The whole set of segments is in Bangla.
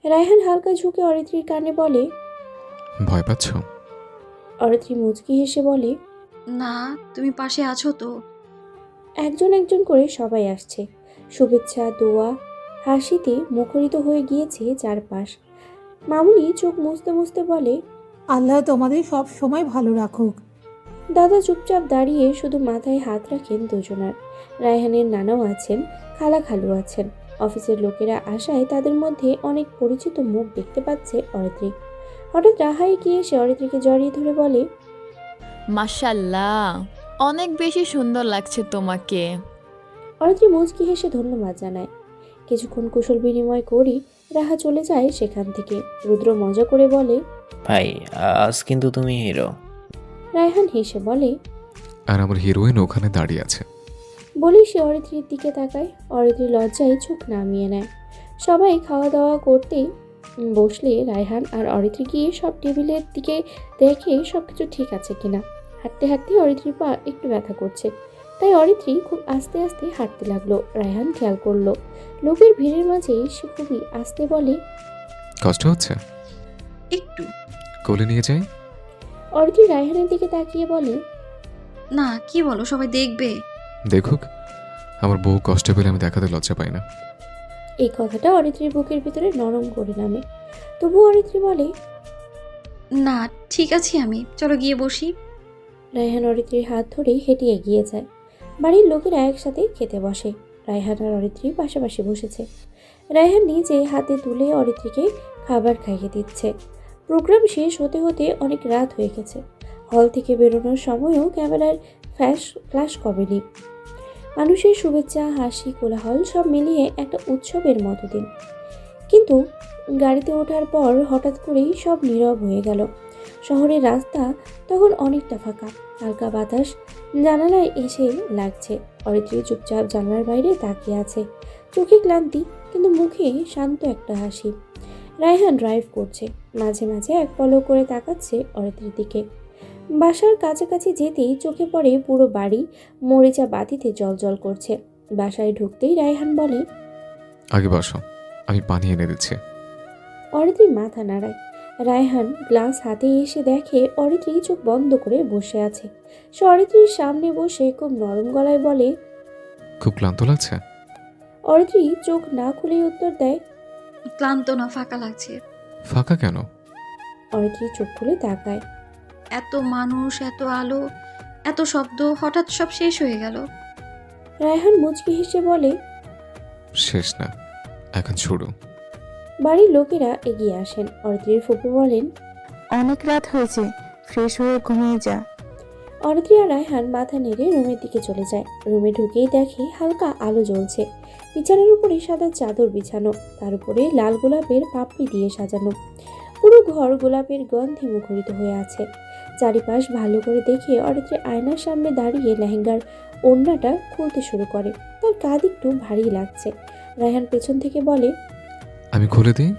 রায়হান হালকা ঝুঁকে অরিত্রীর কানে বলে। ভয় পাচ্ছ? অরিত্রী মুচকি হেসে বলে, না, তুমি পাশে আছো তো। একজন একজন করে সবাই আসছে। শুভেচ্ছা, দোয়া, হাসিতে মুখরিত হয়ে গিয়েছে চারপাশ। মামুনি চোখ মুছতে মুছতে বলে, আল্লাহ তোমাদের সব সময় ভালো রাখুক। দাদা চুপচাপ দাঁড়িয়ে শুধু মাথায় হাত রাখেন দুজনার। রায়হানের নানাও আছেন, খালা খালু আছেন। অফিসের লোকেরা আসায় তাদের মধ্যে অনেক পরিচিত মুখ দেখতে পাচ্ছে অরিত্রী। হঠাৎ রাহা এগিয়ে এসে অরিত্রীকে জড়িয়ে ধরে বলে, মাশাল্লাহ, অনেক বেশি সুন্দর লাগছে তোমাকে। অরিত্রী মুচকি হেসে ধন্যবাদ জানায়। কিছুক্ষণ কুশল বিনিময় করি রাহা চলে যায় সেখান থেকে। রুদ্র মজা করে বলে, ভাই, আজ কিন্তু তুমি হিরো। রায়হান হেসে বলে, আর আমার হিরোইন ওখানে দাঁড়িয়ে আছে। বলেই সে অরিত্রীর দিকে তাকায়। অরিত্রী লজ্জায় চোখ নামিয়ে নেয়। সবাই খাওয়া দাওয়া করতে বসলে রায়হান আর অরিত্রী গিয়ে সব টেবিলের দিকে দেখে সব কিছু ঠিক আছে কিনা। হাঁটতে হাঁটতে অরিত্রীর পা একটু ব্যথা করছে, তাই অরিত্রী খুব আস্তে আস্তে হাঁটতে লাগলো। রায়হান খেয়াল করলো, লোকের ভিড়ের মাঝে সে খুবই আস্তে বলে, কষ্ট হচ্ছে? একটু। কোলে নিয়ে যাই? অরিত্রী রায়হানের দিকে তাকিয়ে বলে, না, কি বলো, সবাই দেখবে। দেখুক, আমার বউ কষ্ট পেলে আমি দেখাতে লজ্জা পাই না। এই কথাটা অরিত্রীর বুকের ভিতরে নরম করে নামে। তবু অরিত্রী বলে, না, ঠিক আছি আমি, চলো গিয়ে বসি। রায়হান অরিত্রীর হাত ধরেই হেঁটে এগিয়ে যায়। বাড়ির লোকেরা একসাথে খেতে বসে। রায়হান আর অরিত্রী পাশাপাশি বসেছে। রায়হান নিজে হাতে তুলে অরিত্রীকে খাবার খাইয়ে দিচ্ছে। প্রোগ্রাম শেষ হতে হতে অনেক রাত হয়ে গেছে। হল থেকে বেরোনোর সময়ও ক্যামেরার ফ্ল্যাশ কমেনি। মানুষের শুভেচ্ছা, হাসি, কোলাহল সব মিলিয়ে একটা উৎসবের মতো দিন। কিন্তু গাড়িতে ওঠার পর হঠাৎ করেই সব নীরব হয়ে গেল। শহরের রাস্তা তখন অনেকটা ফাঁকা। হালকা বাতাস জানালায় এসে লাগছে। অরিত্রী চুপচাপ জানলার বাইরে তাকিয়ে আছে। চোখে ক্লান্তি, কিন্তু মুখে শান্ত একটা হাসি। রায়হান ড্রাইভ করছে, মাঝে মাঝে এক পলক করে তাকাচ্ছে অরিত্রীর দিকে। বাসার কাছাকাছি যেতেই চোখে পড়ে পুরো বাড়ি মরিচা বাতিতে জ্বলজ্বল করছে। বাসায় ঢুকতেই রায়হান বলে, আগে বসো, আমি পানি এনে দিচ্ছি। অরিত্রী মাথা নাড়ায়। রায়হান গ্লাস হাতে এসে দেখে অরিত্রী চোখ বন্ধ করে বসে আছে। সে অরিত্রীর সামনে বসে খুব নরম গলায় বলে, খুব ক্লান্ত লাগছে? অরিত্রী চোখ না খুলেই উত্তর দেয়, ক্লান্ত না, ফাঁকা লাগছে। ফাঁকা কেন? অরিত্রী চোখ খুলে তাকায়। এত মানুষ, এত আলো, এত শব্দ, হঠাৎ সব শেষ হয়ে গেল। রায়হান মুচকি হেসে বলে, শেষ না, এখন শুরু। বাড়ির লোকেরা এগিয়ে আসেন। অরিত্রীর ফুপু বলেন, অনেক রাত হয়েছে, ফ্রেশ হয়ে ঘুমিয়ে যা। অরিত্রী আর রায়হান মাথা নেড়ে রুমের দিকে চলে যায়। রুমে ঢুকেই দেখে হালকা আলো জ্বলছে। বিছানার উপরে সাদা চাদর বিছানো, তার উপরে লাল গোলাপের পাপড়ি দিয়ে সাজানো। পুরো ঘর গোলাপের গন্ধে মুখরিত হয়ে আছে। চারিপাশ ভালো করে দেখে অরিত্রী আয়নার সামনে দাঁড়িয়ে লেহেঙ্গার ওড়নাটা খুলতে শুরু করে। তার কাঁধ একটু ভারী লাগছে। রায়হান পেছন থেকে বলে, আমি খুলে দিই?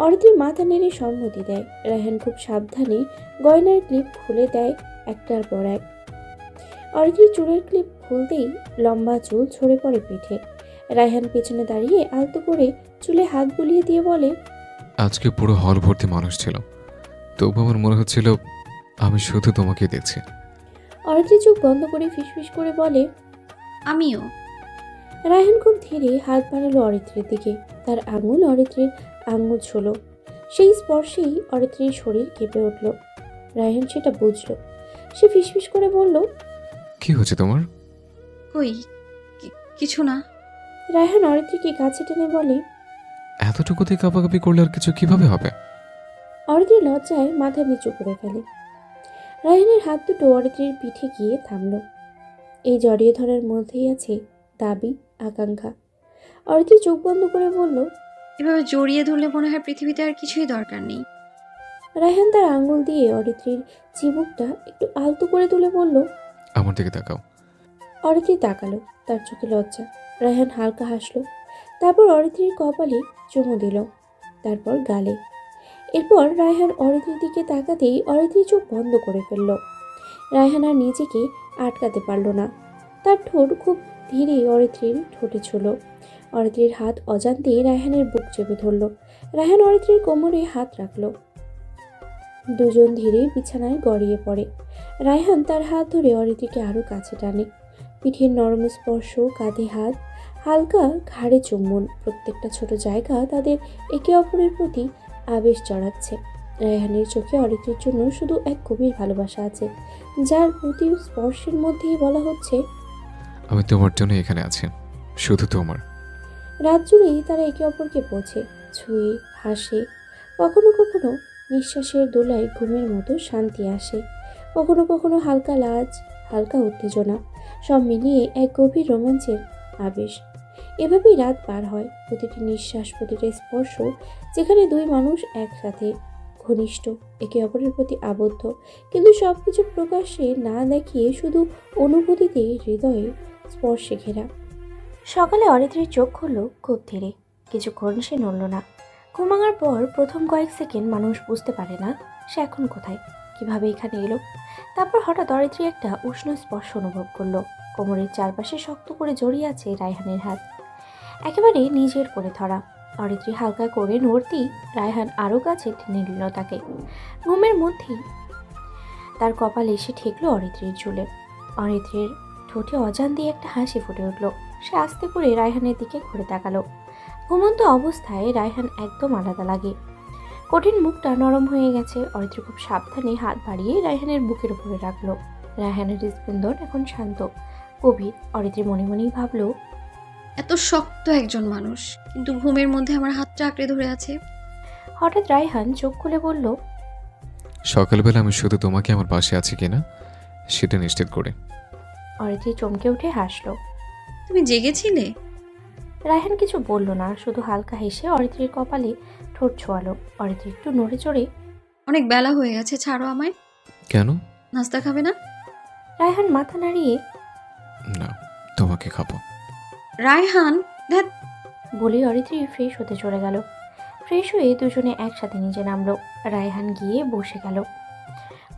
অরিত্রী মাথা নেড়ে সম্মতি দেয়। রায়হান খুব সাবধানে গয়নার ক্লিপ খুলে দেয় একটার পর এক। অরিত্রীর চুলের ক্লিপ খুলতেই লম্বা চুল ঝরে পড়ে পিঠে। রায়হান পেছনে দাঁড়িয়ে আলতো করে চুলে হাত বুলিয়ে দিয়ে বলে, আজকে পুরো হল ভর্তি মানুষ ছিল, তবু আমার মনে হচ্ছিল আমি শুধু তোমাকে দেখছি। অরিত্রী চোখ বন্ধ করে ফিসফিস করে বলে, আমিও। রায়হান খুব ধীরে হাত বাড়ালো অরিত্রীর দিকে। তার আঙুল অরিত্রীর আঙুল ছোলো। সেই স্পর্শেই অরিত্রীর শরীর কেঁপে উঠল। রায়হান সেটা বুঝল। সে ফিসফিস করে বলল, কি হচ্ছে তোমার? কই, কিছু না। রায়হান অরিত্রীকে কাছে টেনে বলে, এতটুকুতে কাঁপাকাঁপি করলে আর কিছু কিভাবে হবে? অরিত্রী লজ্জায় মাথা নিচু করে ফেলে। রায়হানের হাত দুটো অরিত্রীর পিঠে গিয়ে থামল। এই জড়িয়ে ধরার মধ্যেই আছে দাবি, আকাঙ্ক্ষা। অরিত্রী চোখ বন্ধ করে বলল, এভাবে জড়িয়ে ধরলে মনে হয় পৃথিবীতে আর কিছুই দরকার নেই। রায়হান তার আঙুল দিয়ে অরিত্রীর চিবুকটা একটু আলতো করে তুলে বলল, আমার দিকে তাকাও। অরিত্রী তাকালো, তার চোখে লজ্জা। রায়হান হালকা হাসলো, তারপর অরিত্রীর কপালে চুমু দিল, তারপর গালে। এরপর রায়হান অরিত্রীর দিকে তাকাতেই অরিত্রী চোখ বন্ধ করে ফেলল। রায়হান আর নিজেকে আটকাতে পারল না। তার ঠোঁট খুব ধীরে অরিত্রীর ঠোঁটে ছিল। অরিত্রীর হাত অজান্তেই রায়হানের বুক চেপে ধরল। রায়হান অরিত্রীর কোমরে হাত রাখলো। দুজন ধীরে বিছানায় গড়িয়ে পড়ে। রায়হান তার হাত ধরে অরিত্রীকে আরো কাছে টানে। পিঠের নরম স্পর্শ, কাঁধে হাত, হালকা ঘাড়ে চুম্বন, প্রত্যেকটা ছোট জায়গা তাদের একে অপরের প্রতি আবেশ চড়াচ্ছে। রায়হানের চোখে অরিত্রীর জন্য শুধু এক গভীর ভালোবাসা আছে, যার প্রতি স্পর্শের মধ্যেই বলা হচ্ছে, আমি তোমার জন্য এখানে আছি, শুধু তোমার। রাত জুড়েই তারা একে অপরকে বোঝে, ছুঁয়ে, হাসে। কখনো কখনো নিঃশ্বাসের দোলায় ঘুমের মতো শান্তি আসে, কখনো কখনো হালকা লাজ, হালকা উত্তেজনা, সব মিলিয়ে এক গভীর রোমাঞ্চের আবেশ। এভাবেই রাত পার হয়, প্রতিটি নিঃশ্বাস, প্রতিটা স্পর্শ, যেখানে দুই মানুষ একসাথে, ঘনিষ্ঠ, একে অপরের প্রতি আবদ্ধ, কিন্তু সব কিছু প্রকাশ্যে না দেখিয়ে শুধু অনুভূতিতে, হৃদয়ে স্পর্শে ঘেরা। সকালে অরিত্রীর চোখ খুলল খুব ধীরে। কিছুক্ষণ সে নড়ল না। ঘুমানোর পর প্রথম কয়েক সেকেন্ড মানুষ বুঝতে পারে না সে এখন কোথায়, কিভাবে এখানে এলো। তারপর হঠাৎ অরিত্রী একটা উষ্ণ স্পর্শ অনুভব করলো। কোমরের চারপাশে শক্ত করে জড়িয়ে আছে রায়হানের হাত, একেবারে নিজের করে ধরা। অরিত্রী হালকা করে নড়তেই রায়হান আরও কাছে টেনে নিল তাকে। ঘুমের মধ্যেই তার কপালে এসে ঠেকলো অরিত্রীর চুলে। অরিত্রীর ঠোঁটে অজান দিয়ে একটা হাসি ফুটে উঠল। সে আস্তে করে রায়হানের দিকে ঘুরে তাকালো। ঘুমন্ত অবস্থায় রায়হান একদম আলাদা লাগে। কঠিন মুখটা নরম হয়ে গেছে। অরিত্রী খুব সাবধানে হাত বাড়িয়ে রায়হানের বুকের উপরে রাখলো। রায়হানের হৃদস্পন্দন এখন শান্ত, গভীর। অরিত্রী মনে মনেই ভাবলো, এত শক্ত একজন মানুষ, কিন্তু ঘুমের মধ্যে আমার হাতটা আঁকড়ে ধরে আছে। হঠাৎ রায়হান চোখ খুলে বলল, সকালবেলা আমি শুধু তোমাকে আমার পাশে আছি কিনা সেটা নিশ্চিত করে। অরিত্রী চমকে উঠে হাসলো। তুমি জেগেছিলে? রায়হান কিছু বলল না, শুধু হালকা হেসে অরিত্রীর কপালে ঠোঁট ছোঁয়ালো। অরিত্রী একটু নড়ে চড়ে, অনেক বেলা হয়ে গেছে, ছাড়ো আমায়। কেন? নাস্তা খাবে না? রায়হান মাথা নাড়িয়ে, না, তোমাকে খাবো। রায়হান, ধ্যাৎ। বলে অরিত্রী ফ্রেশ হতে চলে গেল। ফ্রেশ হয়ে দুজনে একসাথে নিচে নামলো। রায়হান গিয়ে বসে গেল।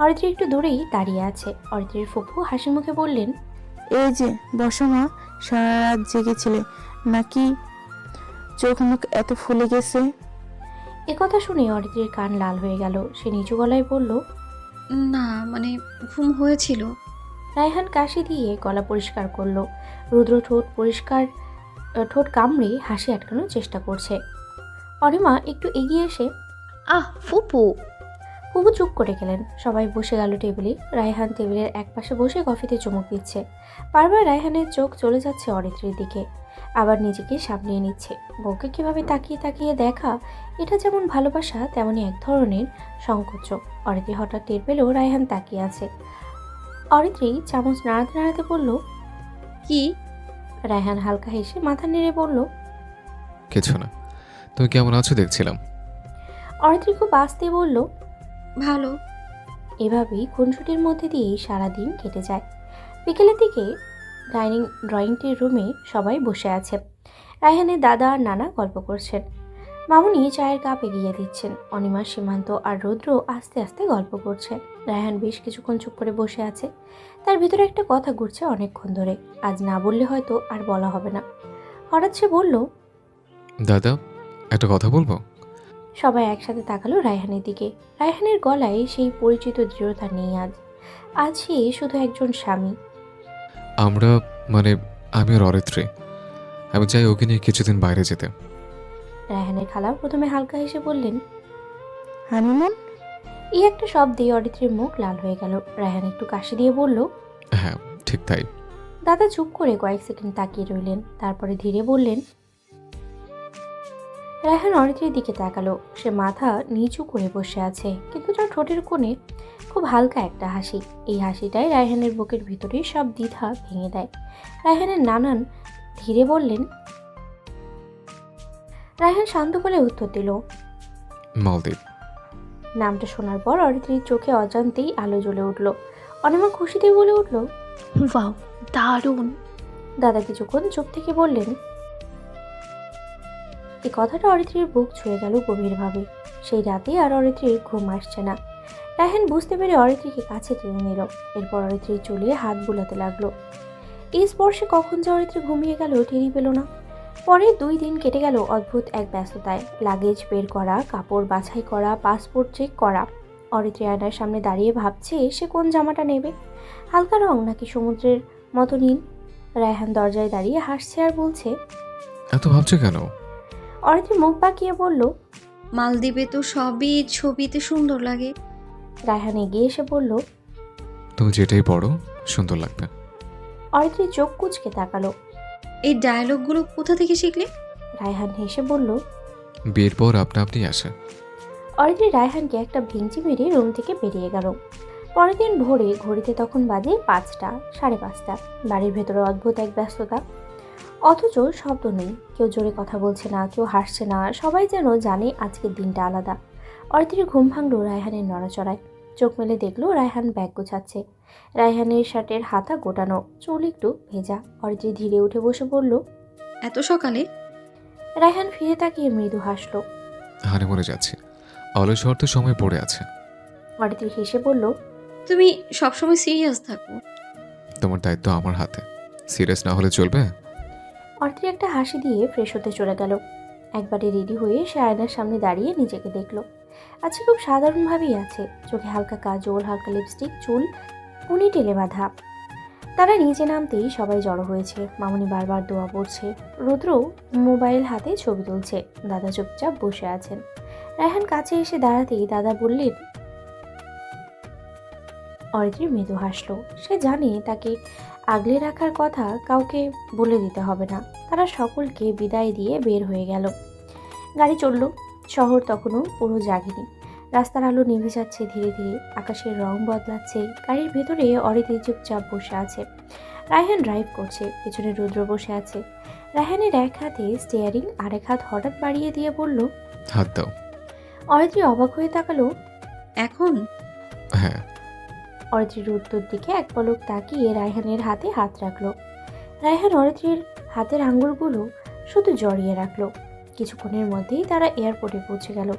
অরিত্রী একটু দূরেই দাঁড়িয়ে আছে। অরিত্রীর ফুপু হাসি মুখে বললেন, এই যে বসো মা, সারা রাত জেগেছিলে নাকি? চোখ মুখ এত ফুলে গেছে। একথা শুনে অরিত্রীর কান লাল হয়ে গেল। সে নিচু গলায় বলল, না মানে ঘুম হয়েছিল। রায়হান কাশি দিয়ে গলা পরিষ্কার করলো। রুদ্র ঠোঁট কামড়ে হাসি আটকানোর চেষ্টা করছে। অরিমা একটু এগিয়ে এসে, আহ ফুপু। ফুপু চুপ করে গেলেন। সবাই বসে গেল টেবিলে। রায়হান টেবিলের একপাশে বসে কফিতে চুমুক দিচ্ছে। বারবার রায়হানের চোখ চলে যাচ্ছে অরিত্রীর দিকে, আবার নিজেকে সামলিয়ে নিচ্ছে। বউকে কিভাবে তাকিয়ে তাকিয়ে দেখা, এটা যেমন ভালোবাসা তেমনই এক ধরনের সংকোচ। অরিত্রী হঠাৎ টের পেল রায়হান তাকিয়ে আছে। অরিত্রী চামচ নাড়াতে নাড়াতে বলল, কি? রায়হান হালকা হেসে মাথা নেড়ে বলল, কিছু না, তুমি কেমন আছো দেখছিলাম। অরিত্রী খুব আস্তে বলল, ভালো। এভাবেই খুনসুটির মধ্যে দিয়েই সারাদিন কেটে যায়। বিকেলের দিকে ড্রয়িং রুমে সবাই বসে আছে। রায়হানের দাদা আর নানা গল্প করছেন। মামুনি চায়ের কাপ এগিয়ে দিচ্ছেন। অনিমা, সীমান্ত আর রুদ্র আস্তে আস্তে গল্প করছে। রায়হান বেশ কিছুক্ষণ চুপ করে বসে আছে। তার ভিতরে একটা কথা ঘুরছে অনেকক্ষণ ধরে। আজ না বললে হয়তো আর বলা হবে না। হঠাৎ সে বলল, দাদা, একটা কথা বলবো? সবাই একসাথে তাকালো রায়হানের দিকে। রায়হানের গলায় সেই পরিচিত দৃঢ়তা নেই আজ। আজ সে শুধু একজন স্বামী। আমরা মানে আমি আর অরিত্রী, আমি চাই ওকে নিয়ে কিছুদিন বাইরে যেতে। রায়হানের খালা প্রথমে হালকা হেসে বললেন, হানিমুন? এই একটা শব্দে অরিত্রীর মুখ লাল হয়ে গেল। রায়হান একটু কাশি দিয়ে বলল, হ্যাঁ ঠিক তাই। দাদা চুপ করে কয়েক সেকেন্ড তাকিয়ে রইলেন, তারপরে ধীরে বললেন। রায়হান অরিত্রীর দিকে তাকালো। সে মাথা নিচু করে বসে আছে, কিন্তু তার ঠোঁটের কোণে খুব হালকা একটা হাসি। এই হাসিটাই রায়হানের বুকের ভিতরে সব দ্বিধা ভেঙে দেয়। রায়হানের নানান ধীরে বললেন। রায়হান শান্ত বলে উত্তর দিল, মালদ্বীপ। নামটা শোনার পর অরিত্রীর চোখে অজান্তেই আলো জ্বলে উঠল। অনিমা খুশিতে বলে উঠল, ওয়াও, দারুণ। দাদা কিছুক্ষণ চুপ থেকে বললেন। এই কথাটা অরিত্রীর বুক ছুঁয়ে গেল গভীরভাবে। সেই রাতে আর অরিত্রীর ঘুম আসছে না। রায়হান বুঝতে পেরে অরিত্রীকে কাছে টেনে নিল। এরপর অরিত্রীর চুলে হাত বুলাতে লাগলো। এই স্পর্শে কখন যে অরিত্রী ঘুমিয়ে গেল টেরই পেল না। পরে 2 দিন কেটে গেল অদ্ভুত এক ব্যস্ততায়। লাগেজ বের করা, কাপড় বাছাই করা, পাসপোর্ট চেক করা। অরিত্রী আয়নার সামনে দাঁড়িয়ে ভাবছে সে কোন জামাটা নেবে, হালকা রং নাকি সমুদ্রের মতো নীল। রায়হান দরজায় দাঁড়িয়ে হাসছে আর বলছে। এত ভাবছো কেন? অরিত্রী মুখ বাঁকিয়ে বলল। মালদ্বীপে তো সবই ছবিতে সুন্দর লাগে। রায়হান এগিয়ে এসে বলল। তুমি যেটাই পড়ো সুন্দর লাগবে। অরিত্রী চোখ কুঁচকে তাকালো। এই ডায়লগগুলো কোথা থেকে শিখলে? রায়হান হেসে বলল। বিয়ের পর আপনা আপনি আসে। অরিত্রী রায়হানকে একটা ভেঙচি মেরে রুম থেকে বেরিয়ে গেল। পরের দিন ভোরে ঘড়িতে তখন বাজে 5টা, 5:30। বাড়ির ভেতরে অদ্ভুত এক ব্যস্ততা, অথচ শব্দ নেই। কেউ জোরে কথা বলছে না, কেউ হাসছে না, সবাই যেন জানে আজকের দিনটা আলাদা। অরিত্রীর ঘুম ভাঙল রায়হানের নড়াচড়ায়। চোখ মেলে দেখলো রায়হান ব্যাগ গোছাচ্ছে। রায়হানের শার্টের হাতা গোটানো, চুল একটু ভেজা। অরিত্রী ধীরে উঠে বসে বলল। এত সকালে? রায়হান ফিরে তাকিয়ে মৃদু হাসলো। হানিমুনে যাচ্ছি, অলস হওয়ার তো সময় পড়ে আছে। অরিত্রী হেসে বলল। তুমি সবসময় সিরিয়াস থাকো। তোমার দায়িত্ব আমার হাতে, সিরিয়াস না হলে চলবে? অরিত্রী একটা হাসি দিয়ে ফ্রেশ হতে চলে গেল। একবারে রেডি হয়ে সে আয়নার সামনে দাঁড়িয়ে নিজেকে দেখলো। আজকে খুব সাধারণভাবেই আছে, চোখে হালকা কাজল, হালকা লিপস্টিক, চুল উনি টেলে বাঁধা। তারা নিচে নামতেই সবাই জড়ো হয়েছে। মামুনি বারবার দোয়া পড়ছে, রুদ্র মোবাইল হাতে ছবি তুলছে, দাদা চুপচাপ বসে আছেন। রায়হান কাছে এসে দাঁড়াতেই দাদা বললেন। অরিত্রী মৃদু হাসলো। সে জানে তাকে আগলে রাখার কথা কাউকে বলে দিতে হবে না। তারা সকলকে বিদায় দিয়ে বের হয়ে গেল। গাড়ি চলল। শহর তখনও পুরো জাগেনি। রাস্তার আলো নিভে যাচ্ছে ধীরে ধীরে, আকাশের রং বদলাচ্ছে। গাড়ির ভেতরে অরিত্রী চুপচাপ বসে আছে। রায়হান ড্রাইভ করছে, পেছনে রুদ্র বসে আছে। রায়হানের এক হাতে স্টিয়ারিং, আরেক হাত হঠাৎ বাড়িয়ে দিয়ে বলল। হাত দাও। অরিত্রী অবাক হয়ে তাকালো। এখন? হ্যাঁ। অরিত্রী রুদ্রর দিকে এক পলক তাকিয়ে রায়হানের হাতে হাত রাখলো। রায়হান অরিত্রীর হাতের আঙ্গুলগুলো শুধু জড়িয়ে রাখলো। কিছুক্ষণের মধ্যেই তারা এয়ারপোর্টে পৌঁছে গেল।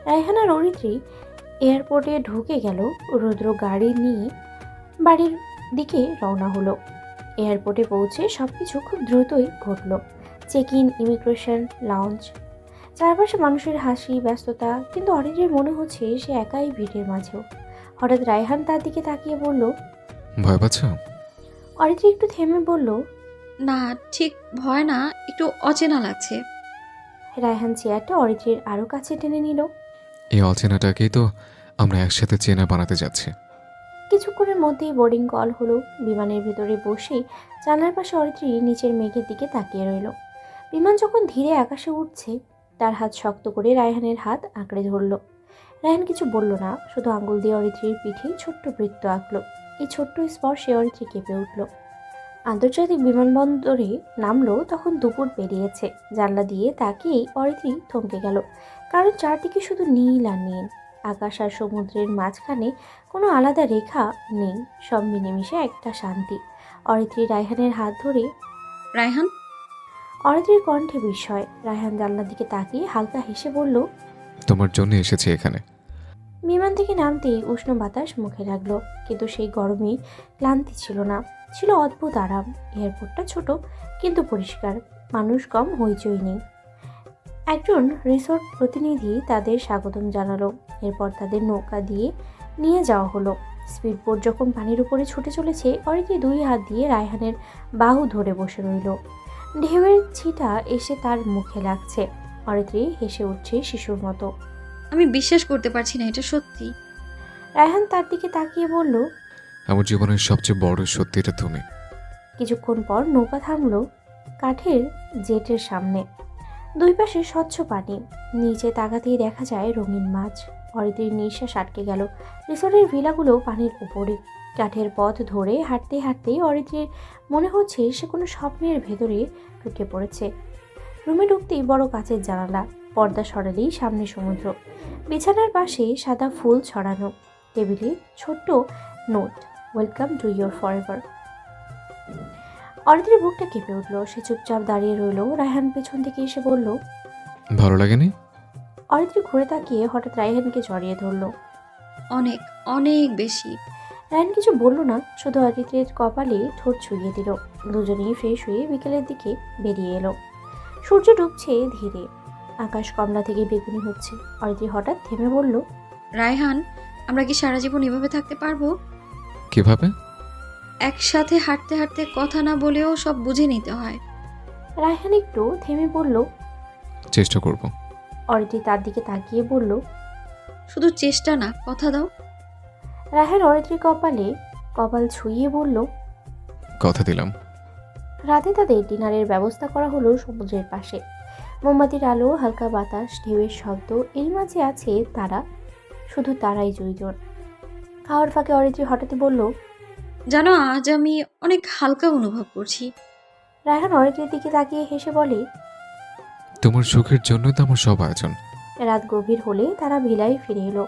রায়হান আর অরিত্রী এয়ারপোর্টে ঢুকে গেল। রুদ্র গাড়ি নিয়ে বাড়ির দিকে রওনা হলো। এয়ারপোর্টে পৌঁছে সবকিছু খুব দ্রুতই ঘটল। চেক ইন, ইমিগ্রেশন, লঞ্চ, চারপাশে মানুষের হাসি, ব্যস্ততা। কিন্তু অরিত্রীর মনে হচ্ছে সে একাই ভিড়ের মাঝেও। হঠাৎ রায়হান তার দিকে তাকিয়ে বলল। ভয় পাচ্ছ? অরিত্রী একটু থেমে বলল। না, ঠিক ভয় না, একটু অচেনা লাগছে। রায়হান চেয়ারটা অরিত্রীর আরও কাছে টেনে নিল। এই অচেনাটাকেই তো আমরা একসাথে চেনা বানাতে যাচ্ছি। কিছুক্ষণের মধ্যেই বোর্ডিং কল হলো। বিমানের ভেতরে বসেই জানলার পাশে অরিত্রী নিচের মেঘের দিকে তাকিয়ে রইল। বিমান যখন ধীরে আকাশে উঠছে, তার হাত শক্ত করে রায়হানের হাত আঁকড়ে ধরল। রায়হান কিছু বলল না, শুধু আঙ্গুল দিয়ে অরিত্রীর পিঠে ছোট্ট বৃত্ত আঁকলো। এই ছোট্ট স্পর্শে অরিত্রী কেঁপে উঠল। আন্তর্জাতিক বিমানবন্দরে নামলো তখন দুপুর পেরিয়েছে। জানলা দিয়ে তাকিয়েই অরিত্রী থমকে গেল, কারণ চারদিকে শুধু নীল আর নীল। আকাশ আর সমুদ্রের মাঝখানে কোনো আলাদা রেখা নেই, সব মিলেমিশে একটা শান্তি। অরিত্রী রায়হানের হাত ধরে। রায়হান? অরিত্রীর কণ্ঠে বিস্ময়। রায়হান জানলার দিকে তাকিয়ে হালকা হেসে বলল। তোমার জন্য এসেছি এখানে। বিমান থেকে নামতেই উষ্ণ বাতাস মুখে লাগলো, কিন্তু সেই গরমে ক্লান্তি ছিল না, ছিল অদ্ভুত আরাম। এয়ারপোর্টটা ছোট কিন্তু পরিষ্কার, মানুষ কম, হইচই নেই। একজন রিসোর্ট প্রতিনিধি তাদের স্বাগতম জানালো। এরপর তাদের নৌকা দিয়ে নিয়ে যাওয়া হলো। স্পিডবোট যখন পানির উপরে ছুটে চলেছে, অরিত্রী 2 হাত দিয়ে রায়হানের বাহু ধরে বসে রইল। ঢেউয়ের ছিটা এসে তার মুখে লাগছে। অরিত্রী হেসে উঠছে শিশুর মতো। আমি বিশ্বাস করতে পারছি না, এটা সত্যি। রায়হান তার দিকে তাকিয়ে বলল। আমার জীবনের সবচেয়ে বড় সত্যিটা তুমি। কিছুক্ষণ পর নৌকা থামলো কাঠের জেটের সামনে। 2 পাশে স্বচ্ছ পানি, নিচে তাকাতেই দেখা যায় রঙিন মাছ। অরিত্রীর নিঃশ্বাস আটকে গেল। রিসোর্টের ভিলাগুলো পানির উপরে। কাঠের পথ ধরে হাঁটতে হাঁটতেই অরিত্রীর মনে হচ্ছে সে কোনো স্বপ্নের ভেতরে ঢুকে পড়েছে। রুমে ঢুকতেই বড় কাচের জানালা, পর্দা সরালেই সামনে সমুদ্র। বিছানার পাশে সাদা ফুল ছড়ানো, টেবিলে ছোট্ট note, welcome to your forever. অরিত্রীর বুকটা কেঁপে উঠল। সে চুপচাপ দাঁড়িয়ে রইল। রায়হান পেছন থেকে এসে বলল। ভালো লাগেনি? অরিত্রী ঘুরে তাকিয়ে হঠাৎ রায়হানকে জড়িয়ে ধরল। অনেক অনেক বেশি। রায়হান কিছু বলল না, শুধু অরিত্রীর কপালে ঠোঁট ছুঁয়ে দিল। দুজনেই ফ্রেশ হয়ে বিকেলের দিকে বেরিয়ে এলো। সূর্য ডুবছে ধীরে, আকাশ কমলা থেকে বেগুনি হচ্ছে। অরিত্রী হঠাৎ থেমে বলল, রায়হান, আমরা কি সারা জীবন এভাবে থাকতে পারবো? কিভাবে? একসাথে হাঁটতে হাঁটতে কথা না বলেও সব বুঝে নিতে হয়। রায়হান একটু থেমে বলল। চেষ্টা করব। অরিত্রী তার দিকে তাকিয়ে বলল, শুধু চেষ্টা না, কথা দাও। রায়হান অরিত্রীর কপালে কপাল ছুঁয়ে বলল। কথা দিলাম। রাতে তাদের ডিনারের ব্যবস্থা করা হলো সমুদ্রের পাশে। মোমবাতির আলো, হালকা বাতাস, ঢেউয়ের শব্দ, এর মাঝে আছে তারা, শুধু তারাই দুইজন। খাওয়ার ফাঁকে অরিত্রী হঠাৎই বলল। জানো, আজ আমি অনেক হালকা অনুভব করছি। রায়হান অরিত্রীর দিকে তাকিয়ে হেসে বলে। তোমার সুখের জন্যই তো আমার সব আয়োজন। রাত গভীর হলে তারা ভিলায় ফিরে এলো।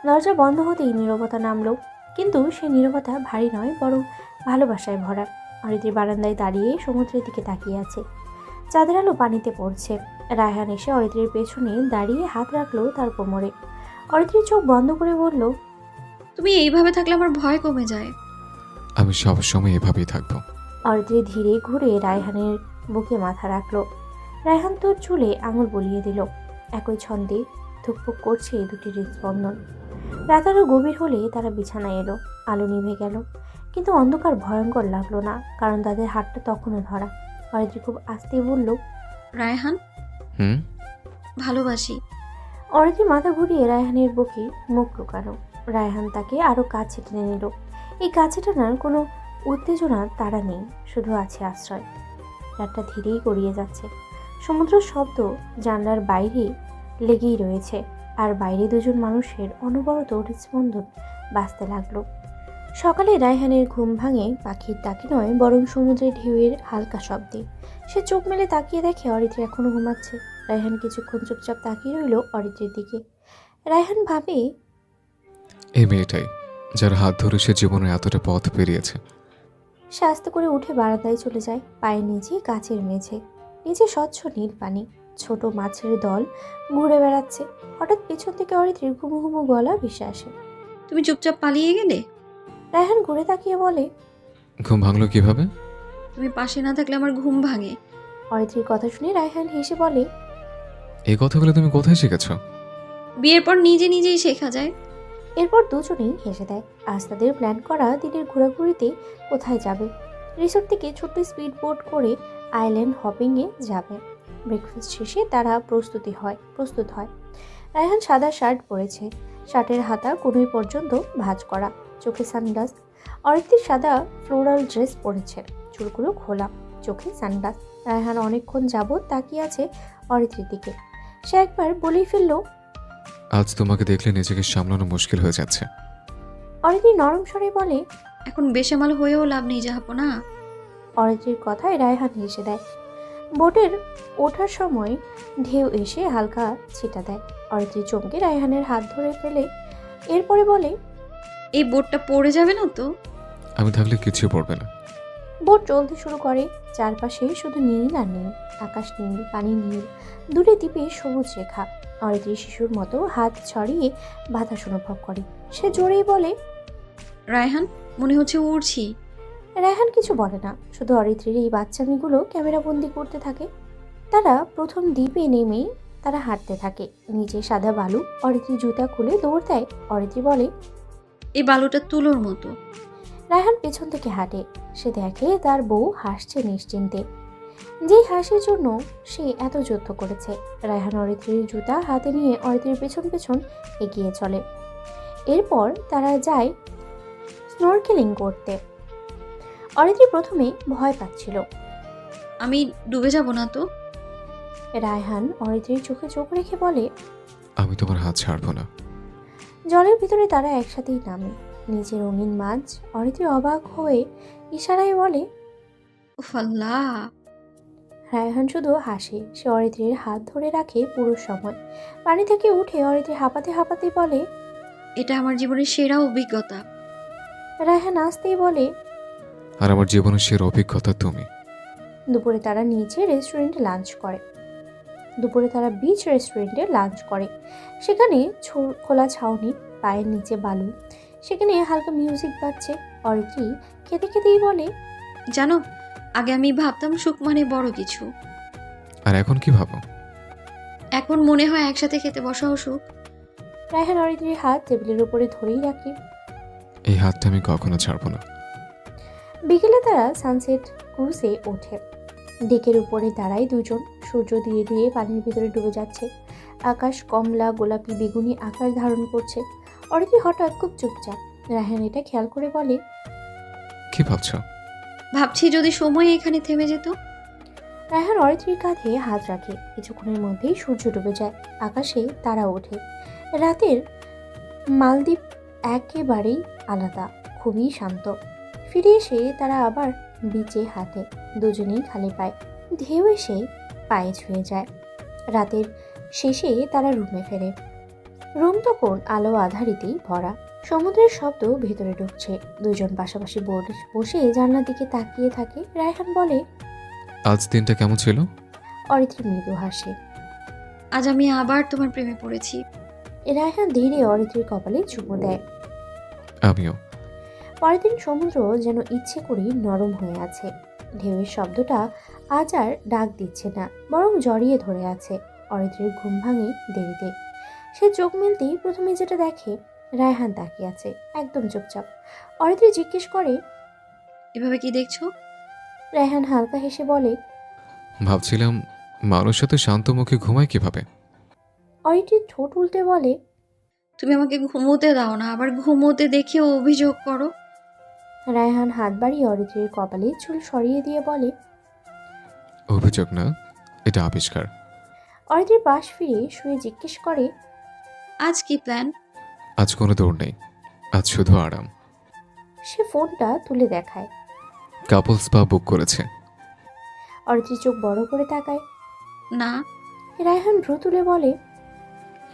দরজা বন্ধ হতেই নীরবতা নামলো, কিন্তু সে নীরবতা ভারী নয়, বরং ভালোবাসায় ভরা। অরিত্রী বারান্দায় দাঁড়িয়ে সমুদ্রের দিকে তাকিয়ে আছে। চাঁদের আলো পানিতে পড়ছে। রায়হান এসে অরিত্রীর পেছনে দাঁড়িয়ে হাত রাখলো তার কোমরে। অরিত্রী চোখ বন্ধ করে বলল। তুমি এইভাবে থাকলে আমার ভয় কমে যায়। আমি সবসময় এভাবেই থাকবো। অরিত্রী ধীরে ঘুরে রায়হানের বুকে মাথা রাখলো। রায়হান তোর চুলে আঙুল বলিয়ে দিল। একই ছন্দে ধুকপুক করছে দুটি হৃদস্পন্দন। রাত আরো গভীর হলে তারা বিছানায় এলো। আলো নিভে গেল, কিন্তু অন্ধকার ভয়ঙ্কর লাগলো না, কারণ তাদের হাতটা তখনও ধরা। অরিত্রী খুব আস্তে বলল। রায়হান, হুম? ভালোবাসি। অরিত্রী মাথা ঘুরিয়ে রায়হানের বুকে মুখ লুকানো। রায়হান তাকে আরো কাছে টেনে নিল। এই কাছে টানার কোনো উত্তেজনা তারা নেই, শুধু আছে আশ্রয়। রাতটা ধীরেই গড়িয়ে যাচ্ছে। সমুদ্রের শব্দ জানলার বাইরে লেগেই রয়েছে, আর বাইরে দুজন মানুষের অনবরত হৃদস্পন্দন বাজতে লাগলো। সকালে রায়হানের ঘুম ভাঙে পাখির ডাকে নয়, বরং সমুদ্রের ঢেউয়ের হালকা শব্দে। সে চোখ মেলে তাকিয়ে দেখে অরিত্রী এখনো ঘুমাচ্ছে। রায়হান কিছুক্ষণ চুপচাপ তাকিয়ে রইল অরিত্রীর দিকে। রায়হান ভাবে, এই মেয়েটাই যার হাত ধরে সে জীবনে এতটা পথ পেরিয়েছে। সে আস্তে করে উঠে বারান্দায় চলে যায়। পায়ের নিচে গাছের মেঝে, নিচে স্বচ্ছ নীল পানি, ছোট মাছের দল ঘুরে বেড়াচ্ছে। হঠাৎ পেছন থেকে অরিত্রীর ঘুমু ঘুমু গলা ভেসে আসে। তুমি চুপচাপ পালিয়ে গেলে। রায়হান ঘুরে তাকিয়ে বলে। ঘুম ভাঙলো কিভাবে? তুমি পাশে না থাকলে আমার ঘুম ভাঙে। অরিত্রীর কথা শুনে রায়হান হেসে বলে। এই কথাগুলো তুমি কোথায় শিখেছো? বিয়ের পর নিজে নিজেই শেখা যায়। এরপর দুজনেই হেসে দেয়। আজ তাদের প্ল্যান করা দিনের ঘোরাঘুরিতে কোথায় যাবে। রিসোর্ট থেকে ছোট্ট স্পিড বোট করে আইল্যান্ড হপিংয়ে যাবে। ব্রেকফাস্ট শেষে তারা প্রস্তুত হয়। রায়হান সাদা শার্ট পরেছে, শার্টের হাতা কনুই পর্যন্ত ভাঁজ করা, চোখে সানগ্লাস। অরিত্রী সাদা ফ্লোরাল ড্রেস পরেছে, চুলগুলো খোলা, চোখে সানগ্লাস। রায়হান অনেকক্ষণ যাবৎ তাকিয়ে আছে অরিত্রীর দিকে। সে একবার বলেই ফেলল। আজ তোমাকে দেখলে নিজেকে সামলানো মুশকিল হয়ে যাচ্ছে। অরিত্রী নরম স্বরে বলে। এখন বেসামাল হয়েও লাভ নেই জাহাপনা। অরিত্রীর কথায় রায়হান হেসে দেয়। বোটের ওঠার সময় ঢেউ এসে হালকা ছিটা দেয়। অরিত্রী চমকে রায়হানের হাত ধরে ফেলে। এরপরে বলে। এই বোটটা পড়ে যাবে না তো? আমি থাকলে কিছু পড়বে না। বোট চলতে শুরু করে। চারপাশে শুধু নীল আর নীল, আকাশ নীল, পানি নীল, দূরে দ্বীপে সবুজ রেখা। অরিত্রী শিশুর মতো হাত ছড়িয়ে বাতাস অনুভব করে। সে জোরেই বলে। রায়হান, মনে হচ্ছে উড়ছি। রায়হান কিছু বলে না, শুধু অরিত্রীর এই বাচ্চামিগুলো ক্যামেরাবন্দি করতে থাকে। তারা প্রথম দ্বীপে নেমেই তারা হাঁটতে থাকে। নিচে সাদা বালু। অরিত্রী জুতা খুলে দৌড় দেয়। অরিত্রী বলে। এই বালুটা তুলোর মতো। রায়হান পেছন থেকে হাঁটে। সে দেখে তার বউ হাসছে নিশ্চিন্তে, যেই হাসির জন্য সে এত যুদ্ধ করেছে। রায়হান অরিত্রীর জুতা হাতে নিয়ে অরিত্রীর পেছন পেছন এগিয়ে চলে। এরপর তারা যায় স্নরকেলিং করতে। অরিত্রী প্রথমে ভয় পাচ্ছিল। আমি ডুবে যাব না তো? রায়হান অরিত্রীর চোখে চোখ রেখে বলে। আমি তোমার হাত ছাড়বো না। জলের ভিতরে তারা একসাথেই নামে। নিচে রঙিন মাছ। অরিত্রী অবাক হয়ে ইশারায় বলে। উফ আল্লাহ। রায়হান শুধু হাসে। সে অরিত্রীর হাত ধরে রাখে পুরো সময়। পানি থেকে উঠে অরিত্রী হাঁপাতে হাঁপাতে বলে। এটা আমার জীবনের সেরা অভিজ্ঞতা। রায়হান আসতেই বলে। আর আমার জীবনের সেরা অভিজ্ঞতা তুমি। দুপুরে তারা বিচ রেস্টুরেন্টে লাঞ্চ করে। সেখানে খোলা ছাউনি, পায়ের নিচে বালু, সেখানে হালকা মিউজিক বাজছে। অরিত্রী খেতে খেতেই বলে। জানো, আগে আমি ভাবতাম সুখ মানে বড় কিছু। আর এখন কি ভাবো? এখন মনে হয় একসাথে খেতে বসা সুখ। রায়হান অরিত্রীর হাত টেবিলের উপরে ধরেই রাখে। এই হাতটা আমি কখনো ছাড়বো না। বিকেলে তারা সানসেট ক্রুজে ওঠে। ডেকের উপরে দাঁড়ায় দুজন। সূর্য ধীরে ধীরে পানির ভিতরে ডুবে যাচ্ছে। আকাশ কমলা গোলাপি বেগুনি আকার ধারণ করছে। অরিত্রী হঠাৎ খুব চুপচাপ। রায়হান এটা খেয়াল করে বলে, কি ভাবছো? ভাবছি যদি সময় এখানে থেমে যেত। রায়হান অরিত্রীর কাঁধে হাত রাখে। কিছুক্ষণের মধ্যেই সূর্য ডুবে যায়। আকাশে তারা ওঠে। রাতের মালদ্বীপ একেবারেই আলাদা, খুবই শান্ত। ফিরে এসে তারা আবার বিচে হাঁটে। দুজনেই খালি পায়। ঢেউ এসে পায়ে ছুঁয়ে যায়। রাতের শেষে তারা রুমে ফেরে। রুম তখন আলো আধারিতেই ভরা। সমুদ্রের শব্দ ভেতরে ঢুকছে। দুজন পাশাপাশি বসে জানলার দিকে তাকিয়ে থাকে। রায়হান বলে, আজ দিনটা কেমন ছিল? অরিত্রী মৃদু হাসে। আজ আমি আবার তোমার প্রেমে পড়েছি। রায়হান ধীরে অরিত্রীর কপালে চুমু দেয়। আমিও। পরের দিন সমুদ্র যেন ইচ্ছে করেই নরম হয়ে আছে। ঢেউয়ের শব্দটা আজ আর ডাক দিচ্ছে না, বরং জড়িয়ে ধরে আছে। অরিত্রীর ঘুম ভাঙে দেরিতে। সে চোখ মেলতেই প্রথমে যেটা দেখে, রায়হান তাকিয়ে আছে একদম চুপচাপ। অরিত্রী জিজ্ঞেস করে, এভাবে কি দেখছো? রায়হান হালকা হেসে বলে, ভাবছিলাম মানুষ এত শান্ত মুখে ঘুমায় কিভাবে। অরিত্রী ঠোঁট উল্টে বলে, তুমি আমাকে ঘুমোতে দাও না, আবার ঘুমোতে দেখেও অভিযোগ করো। রায়হান হাত বাড়িয়ে অরিত্রীর কপালে চুল সরিয়ে দিয়ে বলে, অভিযোগ না, এটা আবিষ্কার। অরিত্রীর পাশ ফিরে শুয়ে জিজ্ঞেস করে, আজ কি প্ল্যান? আজ কোনো দৌড় নেই, আজ শুধু আরাম। সে ফোনটা তুলে দেখায়। কাপল স্পা বুক করেছে। অরিত্রী চোখ বড় করে তাকায়। না। রায়হান ভ্রু তুলে বলে,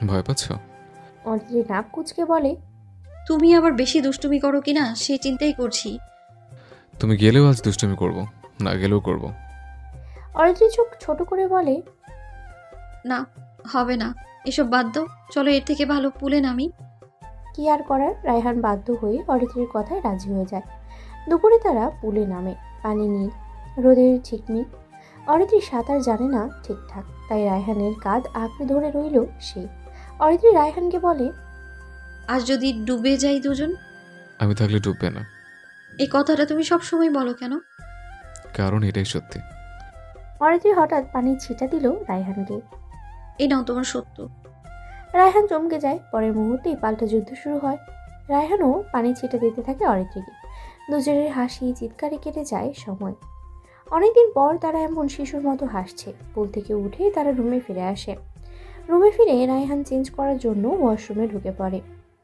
ভয় পাচ্ছ? অরিত্রী নাক কুচকে বলে, তুমি আবার বেশি দুষ্টুমি করো কিনা সে চিন্তাই করছি। তুমি গেলেও আজ দুষ্টুমি করব, না গেলেও করব। অরিত্রী চোখ ছোট করে বলে, না, হবে না, এসব বাদ দাও। চলো এর থেকে ভালো পুলে নামি। কি আর করার। রায়হান বাধ্য হয়ে অরিত্রীর কথায় রাজি হয়ে যায়। দুপুরে তারা পুলে নামে। পানি নীল, রোদের ঝিকমিক। অরিত্রী সাঁতার জানে না ঠিকঠাক, তাই রায়হানের কাঁধ আঁকড়ে ধরে রইল সে। অরিত্রী রায়হানকে বলে, আজ যদি ডুবে যাই দুজন? আমি থাকলে ডুববে না। এই কথাটা তুমি সব সময় বলো কেন? কারণ এটাই সত্যি। অরিত্রী হঠাৎ পানির ছিটা দিল রায়হানকে। এই নাও তোমার সত্য। রায়হান চমকে যায়। পরের মুহূর্তেই পাল্টা যুদ্ধ শুরু হয়। রায়হানও পানি ছিটা দিতে থাকে অরিত্রীকে। দুজনের হাসি চিৎকারে কেটে যায় সময়। অনেকদিন পর তারা এমন শিশুর মতো হাসছে। পুল থেকে উঠে তারা রুমে ফিরে আসে। রুমে ফিরে রায়হান চেঞ্জ করার জন্য ওয়াশরুমে ঢুকে পড়ে।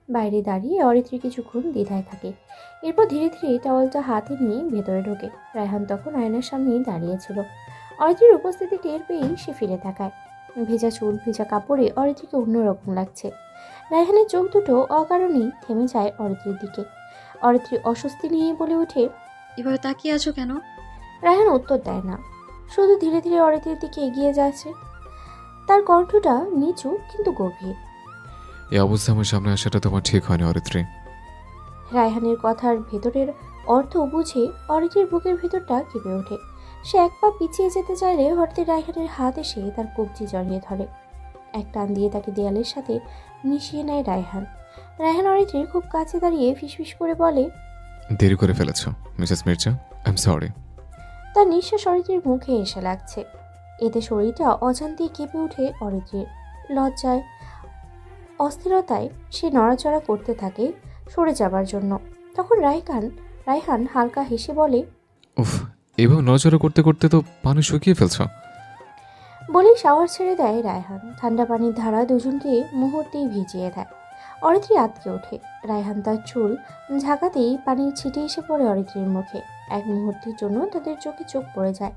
বাইরে দাঁড়িয়ে অরিত্রী কিছুক্ষণ দ্বিধায় থাকে। এরপর ধীরে ধীরে টাওয়ালটা হাতে নিয়ে ভেতরে ঢোকে। রায়হান তখন আয়নার সামনেই দাঁড়িয়েছিল। অরিত্রীর উপস্থিতি টের পেয়েই সে ফিরে তাকায়। ভেজা চুল ভেজা কাপড়ে অরিত্রীকে অন্যরকম লাগছে। রায়হানের চোখ দুটো অকারণেই থেমে যায় অরিত্রীর দিকে। অরিত্রী অস্বস্তি নিয়ে বলে ওঠে, এভাবে তাকিয়ে আছো কেন? রায়হান উত্তর দেয় না, শুধু ধীরে ধীরে অরিত্রীর দিকে এগিয়ে যাচ্ছে। তার কণ্ঠটা নিচু কিন্তু গভীর। এই অবস্থা আমার সামনে আসাটা তোমার ঠিক হয়নি অরিত্রী। রায়হানের কথার ভেতরের অর্থ বুঝে অরিত্রীর বুকের ভেতরটা কেঁপে ওঠে। সে এক পা পিছিয়ে যেতে চাইলে হঠাৎ রায়হানের হাত এসে তার কবজি জড়িয়ে ধরে। এক টান দিয়ে তাকে দেয়ালের সাথে মিশিয়ে নেয় রায়হান। রায়হান অরিত্রীর খুব কাছে দাঁড়িয়ে ফিসফিস করে বলে, দেরি করে ফেলেছ Mrs Mirza, I am sorry. তার নিঃশ্বাস অরিত্রীর মুখে এসে লাগছে। এতে শরীরটা অজান্তেই কেঁপে ওঠে অরিত্রীর। লজ্জায় অস্থিরতায় সে নড়াচড়া করতে থাকে সরে যাবার জন্য। তখন রায়হান হালকা হেসে বলে, উফ, এভাবে নড়াচড়া করতে করতে তো পানি শুকিয়ে ফেলছ। বলেই শাওয়ার ছেড়ে দেয় রায়হান। ঠান্ডা পানির ধারা দুজনকে মুহূর্তেই ভিজিয়ে দেয়। অরিত্রী আঁতকে ওঠে। রায়হান তার চুল ঝাঁকাতেই পানির ছিটে এসে পড়ে অরিত্রীর মুখে। এক মুহূর্তের জন্য তাদের চোখে চোখ পড়ে যায়।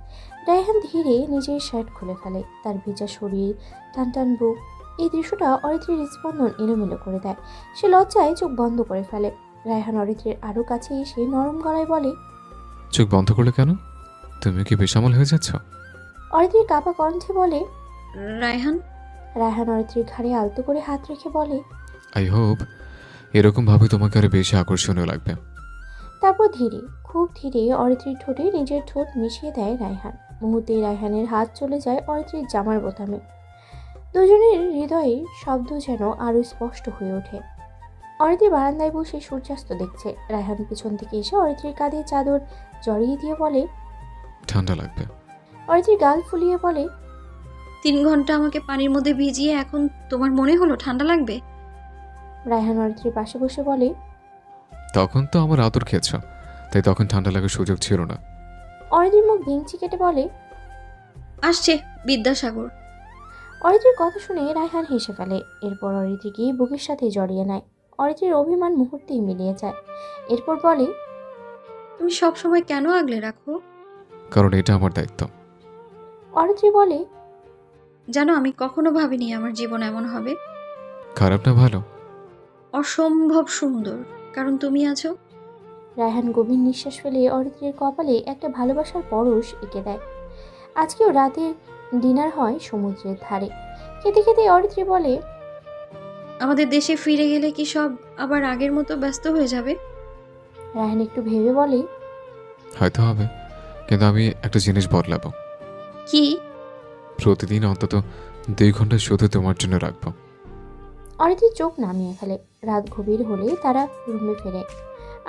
রায়হান ধীরে নিজের শার্ট খুলে ফেলে। তার ভেজা শরীর, টান টান বুক, এই দৃশ্যটা অরিত্রীর স্পন্দন এলোমেলো করে দেয়। সে লজ্জায় চোখ বন্ধ করে ফেলে। রায়হান অরিত্রীর আরও কাছে এসে নরম গলায় বলে, চোখ বন্ধ করলে কেন? তুমি কি বেসামাল হয়ে যাচ্ছ? অরিত্রীর কাঁপা কণ্ঠে বলে, রায়হান। রায়হান অরিত্রীর ঘাড়ে আলতো করে হাত রেখে বলে, আই হোপ এরকম ভাবে তোমাকে আরো বেশি আকর্ষণীয় লাগবে। তারপর ধীরে, খুব ধীরে অরিত্রীর ঠোঁটে নিজের ঠোঁট মিশিয়ে দেয় রায়হান। মুহূর্তেই রায়হানের হাত চলে যায় অরিত্রীর জামার বোতামে। দুজনের হৃদয়ে শব্দ যেন আরো স্পষ্ট হয়ে ওঠে। অরিত্রী বারান্দায় বসে সূর্যাস্ত দেখছে। রায়হান পিছন থেকে এসে অরিত্রীর কাঁধে চাদর জড়িয়ে দিয়ে বলে। ঠান্ডা লাগবে। অরিত্রী গাল ফুলিয়ে বলে। 3 ঘন্টা আমাকে পানির মধ্যে ভিজিয়ে এখন তোমার মনে হলো ঠান্ডা লাগবে? রায়হান অরিত্রীর পাশে বসে বলে। তখন তো আমার আদর খেয়েছ, তাই তখন ঠান্ডা লাগার সুযোগ ছিল না। অরিত্রীর মুখ ভেঙচি কেটে বলে। আসছে বিদ্যাসাগর। অরিত্রীর কথা শুনে রায়হান হেসে ফেলে। এরপর অরিত্রীকে বুকের সাথে জড়িয়ে নেয়। অরিত্রীর অভিমান মুহূর্তেই মিলিয়ে যায়। এরপর বলে। তুমি সব সময় কেন আগলে রাখো? কারণ এটা আমার দায়িত্ব। অরিত্রী বলে। জানো আমি কখনো ভাবিনি আমার জীবন এমন হবে। খারাপ না ভালো? অসম্ভব সুন্দর, কারণ তুমি আছো। রায়হান গভীর নিঃশ্বাস ফেলে অরিত্রীর কপালে একটা ভালোবাসার পরশ এঁকে দেয়। আজকেও রাতে ডিনার হয় সমুদ্রের ধারে। খেতে খেতে অরিত্রী বলে। আমাদের দেশে ফিরে গেলে কি সব আবার আগের মতো ব্যস্ত হয়ে যাবে? রায়হান একটু ভেবে বলে। হয়তো হবে, কিন্তু আমি একটা জিনিস বদলাবো। কি? প্রতিদিন অন্তত 2 ঘন্টা শুধু তোমার জন্য রাখবো। অরিত্রী চোখ নামিয়ে ফেলে। রাত গভীর হলে তারা রুমে ফেরে।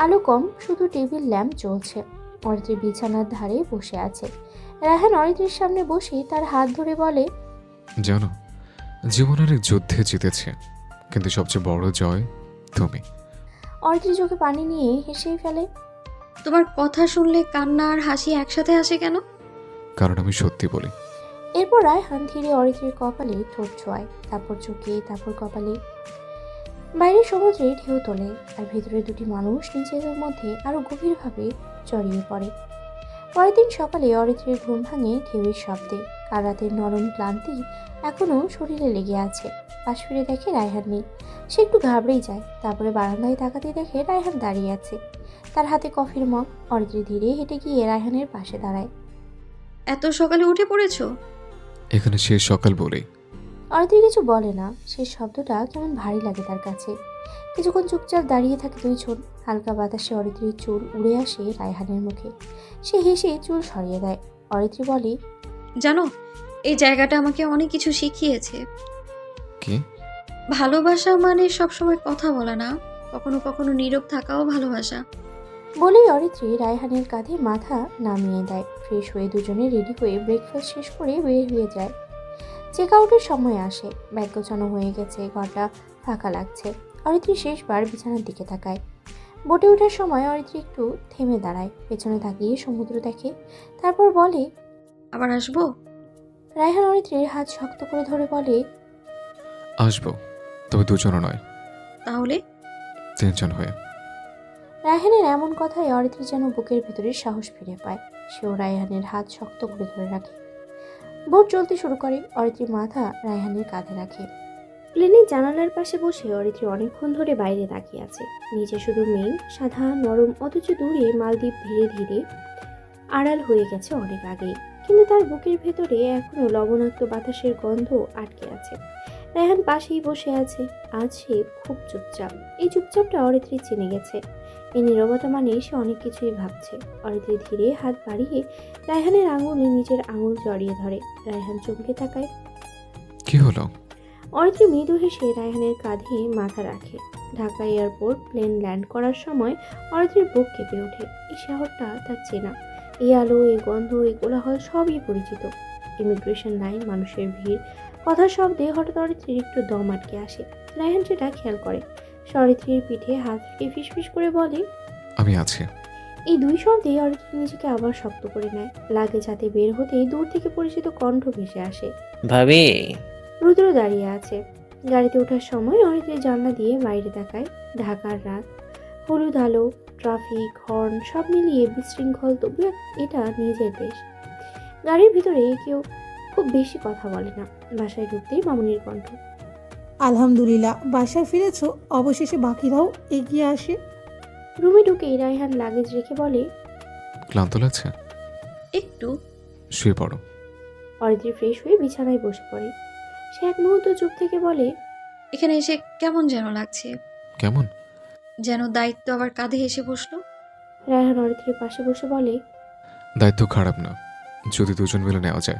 আলো কম, শুধু টেবিল ল্যাম্প জ্বলছে। অরিত্রী বিছানার ধারে বসে আছে। রায়হান অরিত্রীর সামনে বসে তার হাত ধরে বলে। জানো, জীবনের এক যুদ্ধে জিতেছে, কিন্তু সবচেয়ে বড় জয় তুমি। অরিত্রী চোখে পানি নিয়ে হেসেই ফেলে। তোমার কথা শুনলে কান্না আর হাসি একসাথে আসে কেন? কারণ আমি সত্যি বলি। এরপর রায়হান ধীরে অরিত্রীর কপালে ঠোঁট ছোঁয়ায়, তারপর চোখে, তারপর কপালে। বাইরে সমুদ্রে ঢেউ তোলে, আর ভেতরে দুটি মানুষ নিজেদের মধ্যে আরো গভীরভাবে জড়িয়ে পড়ে। পরের দিন সকালে অরিত্রীর ঘুম ভাঙে ঢেউয়ের শব্দে। কাল রাতের নরম ক্লান্তি এখনো শরীরে লেগে আছে। পাশ ফিরে দেখে রায়হান নেই। সে একটু ঘাবড়েই যায়। তারপরে বারান্দায় তাকাতে দেখে রায়হান দাঁড়িয়ে আছে, তার হাতে কফির মগ। অরিত্রী ধীরে হেঁটে গিয়ে রায়হানের পাশে দাঁড়ায়। এত সকালে উঠে পড়েছো? এখানে শেষ সকাল বলেই। অরিত্রী কিছু বলে না। সেই শব্দটা কেমন ভারী লাগে তার কাছে। কিছুক্ষণ চুপচাপ দাঁড়িয়ে থাকে দুইজন। হালকা বাতাসে অরিত্রীর চুল উড়ে আসে রায়হানের মুখে। সে হেসে চুল সরিয়ে দেয়। অরিত্রী বলে। জানো, এই জায়গাটা আমাকে অনেক কিছু শিখিয়েছে। কি? ভালোবাসা মানে সবসময় কথা বলা না, কখনো কখনো নীরব থাকাও ভালোবাসা। বলেই অরিত্রী রায়হানের কাঁধে মাথা নামিয়ে দেয়। ফ্রেশ হয়ে দুজনে রেডি হয়ে ব্রেকফাস্ট শেষ করে বের হয়ে যায়। চেক আউটের সময় আসে। ব্যাগ গোছানো হয়ে গেছে, ঘরটা ফাঁকা লাগছে। অরিত্রী শেষবার বিছানার দিকে তাকায়। বোটে ওঠার সময় অরিত্রী একটু থেমে দাঁড়ায়, পেছনে তাকিয়ে সমুদ্র দেখে। তারপর বলে। আবার আসবো? রায়হান অরিত্রীর হাত শক্ত করে ধরে বলে। আসবো, তবে 2 জন নয়, তাহলে 3 জন হয়ে। রায়হানের এমন কথায় অরিত্রী যেন বুকের ভেতরে সাহস ফিরে পায়। সেও রায়হানের হাত শক্ত করে ধরে রাখে। বোট চলতে শুরু করে। অরিত্রী মাথা রায়হানের কাঁধে রাখে। প্লেনের জানালার পাশে বসে অরিত্রী অনেকক্ষণ ধরে বাইরে তাকিয়ে আছে। নিচে শুধু মেঘ, সাদা নরম, অথচ দূরে মালদ্বীপ ধীরে ধীরে আড়াল হয়ে গেছে অনেক আগেই। কিন্তু তার বুকের ভেতরে এখনো লবণাক্ত বাতাসের গন্ধ আটকে আছে। রায়হান পাশেই বসে আছে। আজ সে খুব চুপচাপ। এই চুপচাপটা অরিত্রী চিনে গেছে। এই নীরবতা মানে সে অনেক কিছুই ভাবছে। অরিত্রী ধীরে হাত বাড়িয়ে রায়হানের আঙুলে নিজের আঙুল জড়িয়ে ধরে। রায়হান চমকে তাকায়। কি হলো? অরিত্রী মৃদু হেসে রায়হানের কাঁধে মাথা রাখে। ঢাকা এয়ারপোর্ট প্লেন ল্যান্ড করার সময় অরিত্রীর বুক কেঁপে ওঠে। এই শহরটা তার চেনা। এই আলো, এই গন্ধ, এই কোলাহল সবই পরিচিত। ইমিগ্রেশন লাইন, মানুষের ভিড়, কথার শব্দে হঠাৎ অরিত্রীর একটু দম আটকে আসে। রায়হান সেটা খেয়াল করে। সে অরিত্রীর পিঠে হাত রেখে ফিসফিস করে বলে। আমি আছি। এই দুই শব্দে অরিত্রী নিজেকে আবার শক্ত করে নেয়। লাগে যাতে বের হতেই দূর থেকে পরিচিত কণ্ঠ ভেসে আসে। ভাবি, রুদ্র দাঁড়িয়ে আছে। গাড়িতে ওঠার সময় অরিত্রী জানলা দিয়ে বাইরে তাকায়। ঢাকার রাত, হলুদ আলো, ট্রাফিক, হর্ন সব মিলিয়ে বিশৃঙ্খল, তবু এটা নিজের দেশ। গাড়ির ভিতরে কেউ খুব বেশি কথা বলে না। বাসায় ঢুকতেই মামুনির কণ্ঠ। আলহামদুলিল্লাহ, বাসায় ফিরেছো? অবশেষে বাকিরাও এগিয়ে আসে। রুমে ঢুকেই রায়হান লাগেজ রেখে বলে। ক্লান্ত লাগছে? একটু। শুয়ে পড়ো। অরিত্রী ফ্রেশ হয়ে বিছানায় বসে পড়ে। সে এক মুহূর্ত চুপ থেকে বলে। এখানে এসে কেমন যেন লাগছে, কেমন? যেন দায়িত্ব আবার কাঁধে এসে বসলো। রায়হান অরিত্রীর পাশে বসে বলে। দায়িত্ব খারাপ না, যদি দুজন মিলে নেওয়া যায়।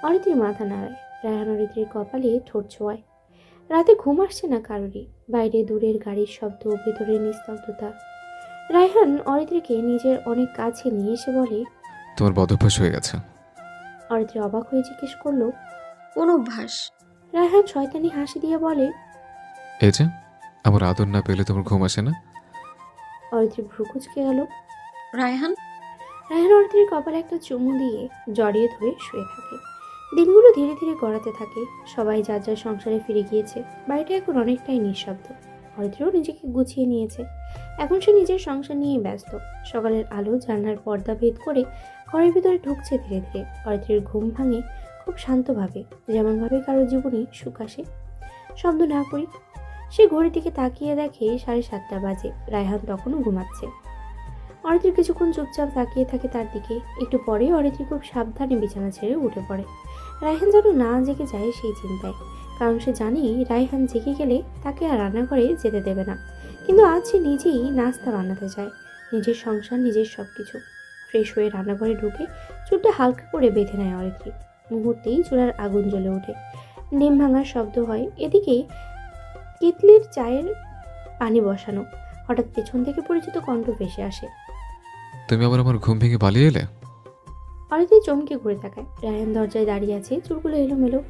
অরিত্রী মাথা নাড়ায়। রায়হান অরিত্রীর কপালে ঠোঁট ছোঁয়ায়। রাতে ঘুম আসছে না কারোরই। বাইরে দূরের গাড়ির শব্দ, ভেতরে নিস্তব্ধতা। রায়হান অরিত্রীকে নিজের অনেক কাছে নিয়ে এসে বলে। তোমার বদভ্যাস হয়ে গেছে। অরিত্রী অবাক হয়ে জিজ্ঞেস করলো, কোন অভ্যাস? রায়হান শয়তানি হাসি দিয়ে বলে। এই যে আমার আদর না পেলে তোমার ঘুম আসে না। অরিত্রী ভ্রু কুঁচকে গেল। রায়হান? রায়হান অরিত্রীর কপালে একটা চুমু দিয়ে জড়িয়ে ধরে শুয়ে থাকে। দিনগুলো ধীরে ধীরে গড়াতে থাকে। সবাই যার যার সংসারে ফিরে গিয়েছে। বাড়িটা এখন অনেকটাই নিঃশব্দ। অরিত্রীও নিজেকে গুছিয়ে নিয়েছে। এখন সে নিজের সংসার নিয়ে ব্যস্ত। সকালের আলো জানলার পর্দা ভেদ করে ঘরের ভিতরে ঢুকছে ধীরে ধীরে। অরিত্রীর ঘুম ভাঙে খুব শান্তভাবে, যেমনভাবে কারোর জীবনে সুখ আসে শব্দ না করি। সে ঘড়ির দিকে তাকিয়ে দেখে 7:30 বাজে। রায়হান তখনও ঘুমাচ্ছে। অরিত্রী কিছুক্ষণ চুপচাপ তাকিয়ে থাকে তার দিকে। একটু পরে অরিত্রী খুব সাবধানে বিছানা ছেড়ে উঠে পড়ে। রায়হান যেন না জেগে যায় সেই চিন্তায়, কারণ সে জানে রায়হান জেগে গেলে তাকে আর রান্নাঘরে যেতে দেবে না। কিন্তু আজ সে নিজেই নাস্তা বানাতে চায়, নিজের সংসার, নিজের সব কিছু। ফ্রেশ হয়ে রান্নাঘরে ঢুকে চুলটা হালকা করে বেঁধে নেয় অরিত্রী। মুহূর্তেই চুলার আগুন জ্বলে ওঠে, ডিম ভাঙার শব্দ হয়। এদিকে কেতলির চায়ের পানি বসানো। হঠাৎ পেছন থেকে পরিচিত কণ্ঠ ভেসে আসে। তুমি আবার আমার ঘুম ভেঙে পালিয়ে এলে? অরিত্রী চমকে ঘুরে তাকায়। রায়হান দরজায় দাঁড়িয়ে আছে, চুলগুলো এলোমেলো,